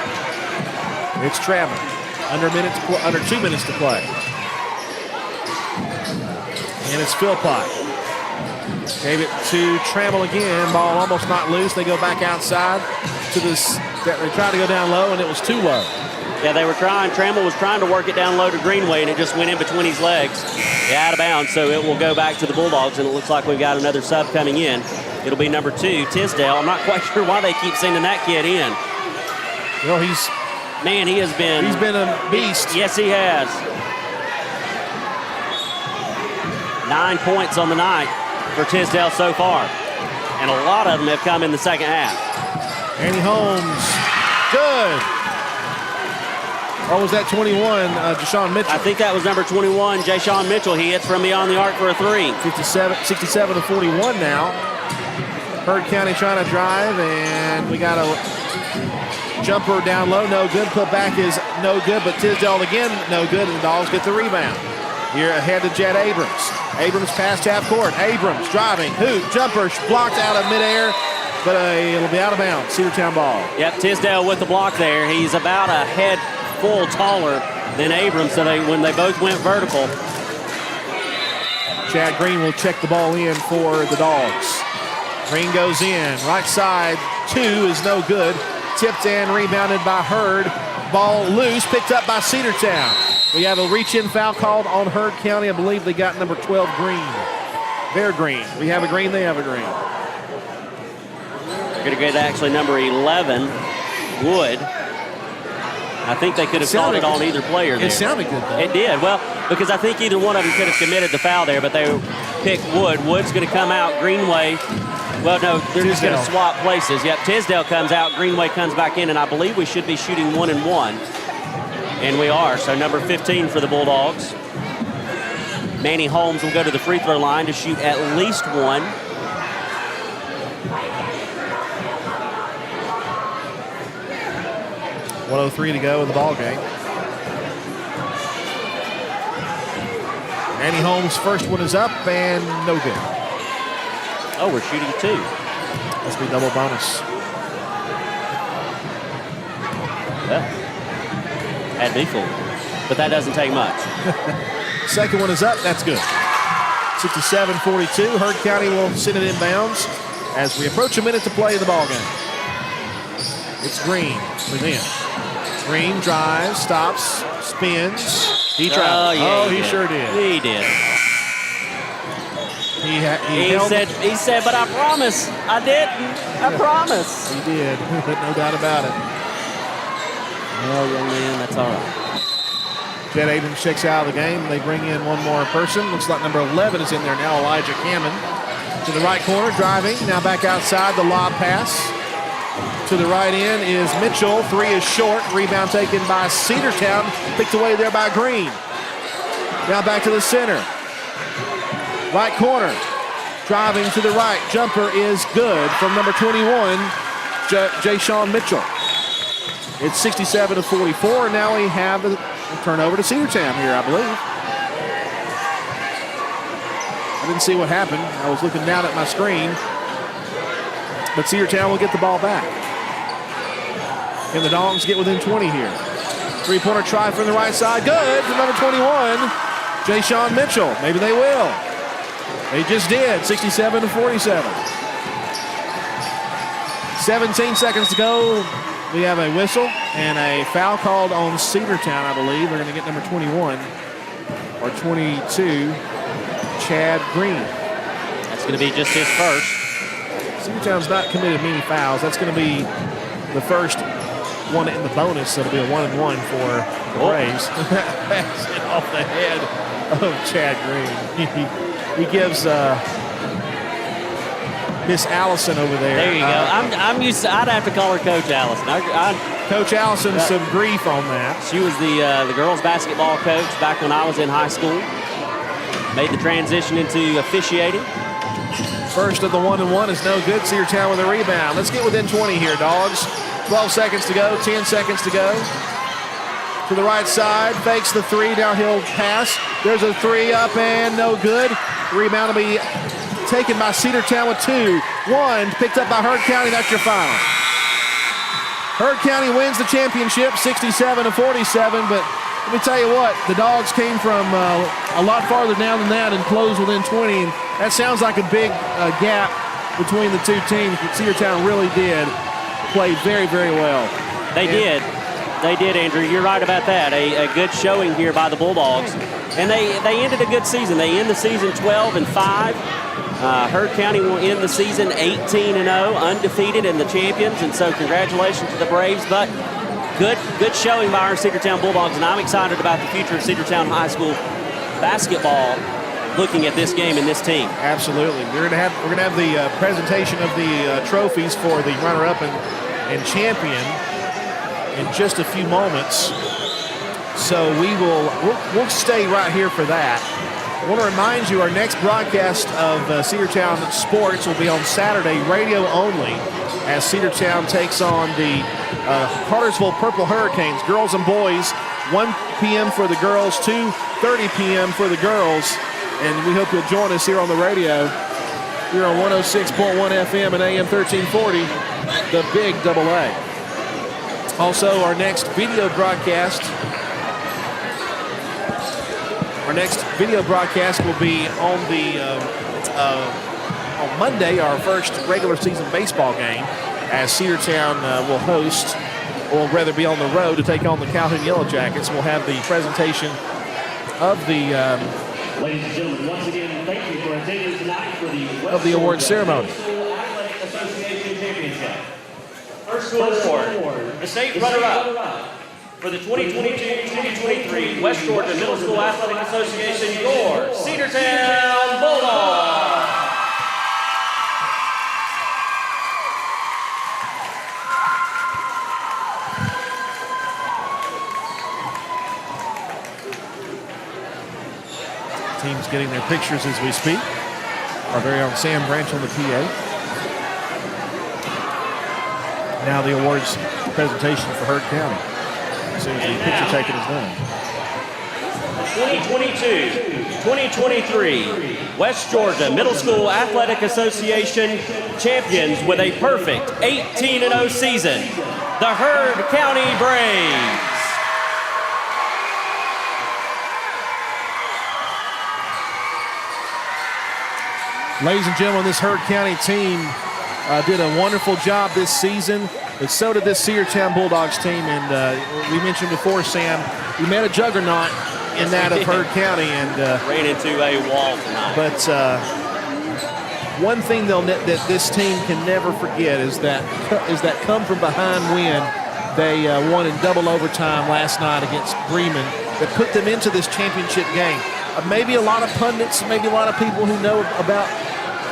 Speaker 4: It's Trammell. Under 2 minutes to play. And it's Philpott. Gave it to Trammell again. Ball almost not loose. They go back outside to this. They tried to go down low, and it was too low.
Speaker 5: Yeah, they were trying. Trammell was trying to work it down low to Greenway, and it just went in between his legs. Yeah, out of bounds, so it will go back to the Bulldogs, and it looks like we've got another sub coming in. It'll be number 2, Tisdale. I'm not quite sure why they keep sending that kid in.
Speaker 4: Well,
Speaker 5: he has been...
Speaker 4: He's been a beast.
Speaker 5: Yes, he has. 9 points on the night for Tisdale so far. And a lot of them have come in the second half.
Speaker 4: Andy Holmes, good. Or was that 21, Deshaun Mitchell?
Speaker 5: I think that was number 21, Jashawn Mitchell. He hits from beyond the arc for a three.
Speaker 4: 67-41 now. Heard County trying to drive, and we got a jumper down low, no good. Put back is no good, but Tisdale again, no good, and the Dogs get the rebound. Here ahead to Jed Abrams. Abrams past half court. Abrams driving, hoop, jumper, blocked out of midair, but it'll be out of bounds. Cedartown ball.
Speaker 5: Yep, Tisdale with the block there. He's about a head full taller than Abrams, so when they both went vertical.
Speaker 4: Chad Green will check the ball in for the Dogs. Green goes in, right side, 2 is no good. Tipped and rebounded by Hurd. Ball loose, picked up by Cedartown. We have a reach-in foul called on Heard County. I believe they got number 12, Green. They're Green. We have a Green, they have a Green.
Speaker 5: They're going to get actually number 11, Wood. I think they could have called it on either player there.
Speaker 4: It sounded good, though.
Speaker 5: It did. Well, because I think either one of them could have committed the foul there, but they picked Wood. Wood's going to come out. Greenway, well, no, they're just going to swap places. Yep, Tisdale comes out. Greenway comes back in, and I believe we should be shooting 1-1. And we are. So number 15 for the Bulldogs. Manny Holmes will go to the free throw line to shoot at least one.
Speaker 4: .103 to go in the ball game. Manny Holmes' first one is up and no good.
Speaker 5: Oh, we're shooting 2.
Speaker 4: Must be double bonus.
Speaker 5: Well, had me fooled, but that doesn't take much.
Speaker 4: Second one is up. That's good. 67-42. Heard County will send it inbounds as we approach a minute to play in the ball game. It's Green within. Green drives, stops, spins. He tried. He sure did.
Speaker 5: He did. He said, but I promise I didn't. I promise.
Speaker 4: He did. No doubt about it.
Speaker 5: Well, young man, that's all right.
Speaker 4: Jed Abrams checks out of the game. They bring in one more person. Looks like number 11 is in there now, Elijah Cameron. To the right corner, driving. Now back outside, the lob pass. To the right end is Mitchell. 3 is short. Rebound taken by Cedartown. Picked away there by Green. Now back to the center. Right corner. Driving to the right. Jumper is good from number 21, Jay-Sean Mitchell. It's 67-44. Now we have a turnover to Cedartown here, I believe. I didn't see what happened. I was looking down at my screen. But Cedartown will get the ball back. Can the Dogs get within 20 here? Three-pointer try from the right side. Good from number 21, Jay-Sean Mitchell. Maybe they will. They just did, 67-47. 17 seconds to go. We have a whistle and a foul called on Cedartown, I believe. They're going to get number 21 or 22, Chad Green.
Speaker 5: That's going to be just his first.
Speaker 4: Cedartown's not committed many fouls. That's going to be the first one in the bonus. That'll be a 1-and-1 for the Braves. Pass it off the head of Chad Green. He gives Miss Allison over there.
Speaker 5: There you go. I'm used to, I'd have to call her Coach Allison.
Speaker 4: Coach Allison, some grief on that.
Speaker 5: She was the girls basketball coach back when I was in high school. Made the transition into officiating.
Speaker 4: First of the 1-and-1 is no good. Cedartown with a rebound. Let's get within 20 here, Dogs. 12 seconds to go, 10 seconds to go. To the right side, fakes the three, downhill pass. There's a three up and no good. Rebound will be taken by Cedartown with 2. 1 picked up by Heard County. That's your final. Heard County wins the championship 67-47, but let me tell you what, the Dogs came from a lot farther down than that and closed within 20. And that sounds like a big gap between the two teams, but Cedartown really did play very, very well.
Speaker 5: They did, Andrew. You're right about that. A good showing here by the Bulldogs. And they ended a good season. They end the season 12-5. Heard County will end the season 18-0, undefeated and the champions. And so congratulations to the Braves. But good showing by our Cedartown Bulldogs. And I'm excited about the future of Cedartown High School basketball looking at this game and this team.
Speaker 4: Absolutely. We're gonna have the presentation of the trophies for the runner-up and champion in just a few moments. So we'll stay right here for that. I want to remind you our next broadcast of Cedartown Sports will be on Saturday, radio only, as Cedartown takes on the Cartersville Purple Hurricanes, girls and boys, 1 p.m. for the girls, 2:30 p.m. for the girls. And we hope you'll join us here on the radio. Here on 106.1 FM and AM 1340, the Big Double A. Also, our next video broadcast will be on on Monday, our first regular season baseball game, as Cedartown will host, or rather be on the road to take on the Calhoun Yellow Jackets. We'll have the presentation of the
Speaker 5: Ladies and gentlemen, once again, thank you for attending tonight for
Speaker 4: the award ceremony.
Speaker 5: Athletic Association Championship. First award, the state runner-up for the 2022-2023 West Georgia Middle School Athletic Association, your Cedartown Bulldogs.
Speaker 4: Teams getting their pictures as we speak. Our very own Sam Branch on the PA. Now the awards presentation for Heard County. As soon as the picture taking is done.
Speaker 5: 2022-2023 West Georgia Middle School Athletic Association champions with a perfect 18-0 season, the Heard County Braves.
Speaker 4: Ladies and gentlemen, this Heard County team did a wonderful job this season, but so did this Cedartown Bulldogs team. And we mentioned before, Sam, we met a juggernaut in that of Heard County, and
Speaker 5: ran into a wall tonight.
Speaker 4: But one thing that this team can never forget is that come from behind win. They won in double overtime last night against Bremen that put them into this championship game. Maybe a lot of pundits, maybe a lot of people who know about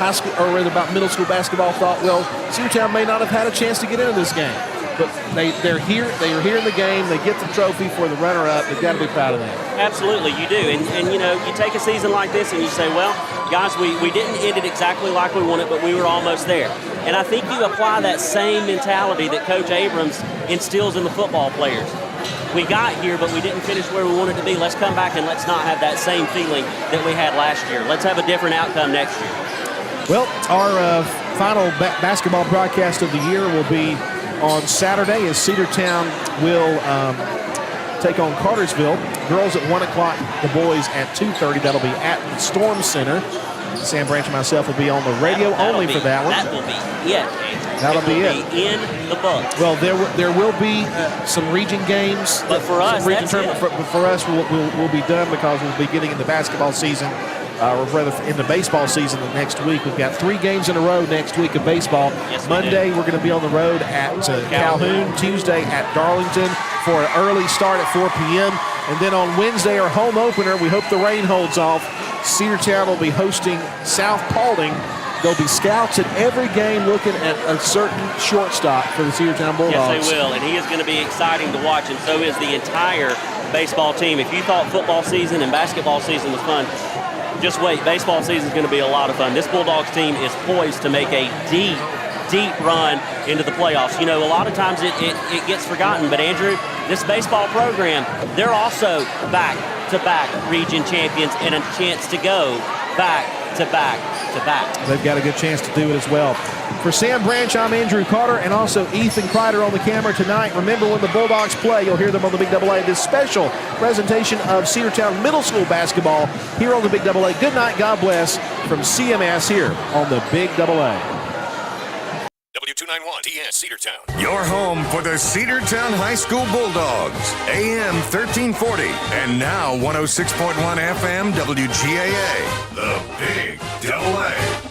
Speaker 4: high school, or rather about middle school basketball, thought, well, Cedartown may not have had a chance to get into this game. but they're here. They are here in the game. They get the trophy for the runner-up. They've got to be proud of that.
Speaker 5: Absolutely, you do. And you know, you take a season like this and you say, well, guys, we didn't end it exactly like we wanted, but we were almost there. And I think you apply that same mentality that Coach Abrams instills in the football players. We got here, but we didn't finish where we wanted to be. Let's come back and let's not have that same feeling that we had last year. Let's have a different outcome next year.
Speaker 4: Well, our final basketball broadcast of the year will be on Saturday as Cedartown will take on Cartersville. Girls at 1 o'clock, the boys at 2:30. That'll be at the Storm Center. Sam Branch and myself will be on the radio only for that one.
Speaker 5: That will be it.
Speaker 4: That'll be it.
Speaker 5: In the book.
Speaker 4: Well, there will be some region games.
Speaker 5: But for us, that's it.
Speaker 4: For us, we'll be done because we'll be getting in the basketball season, or rather in the baseball season the next week. We've got 3 games in a row next week of baseball.
Speaker 5: Yes,
Speaker 4: Monday, we're going to be on the road at Calhoun. Tuesday at Darlington for an early start at 4 p.m. And then on Wednesday, our home opener, we hope the rain holds off. Cedartown will be hosting South Paulding. There'll be scouts at every game looking at a certain shortstop for the Cedartown Bulldogs.
Speaker 5: Yes, they will, and he is going to be exciting to watch, and so is the entire baseball team. If you thought football season and basketball season was fun, just wait. Baseball season is going to be a lot of fun. This Bulldogs team is poised to make a deep run into the playoffs. You know, a lot of times it gets forgotten, but Andrew, this baseball program, they're also back-to-back region champions and a chance to go back-to-back.
Speaker 4: They've got a good chance to do it as well. For Sam Branch, I'm Andrew Carter, and also Ethan Kreider on the camera tonight. Remember, when the Bulldogs play, you'll hear them on the Big AA. This special presentation of Cedartown Middle School basketball here on the Big AA. Good night, God bless, from CMS here on the Big AA.
Speaker 1: W291 TS Cedartown. Your home for the Cedartown High School Bulldogs. AM 1340 and now 106.1 FM WGAA. The Big AA.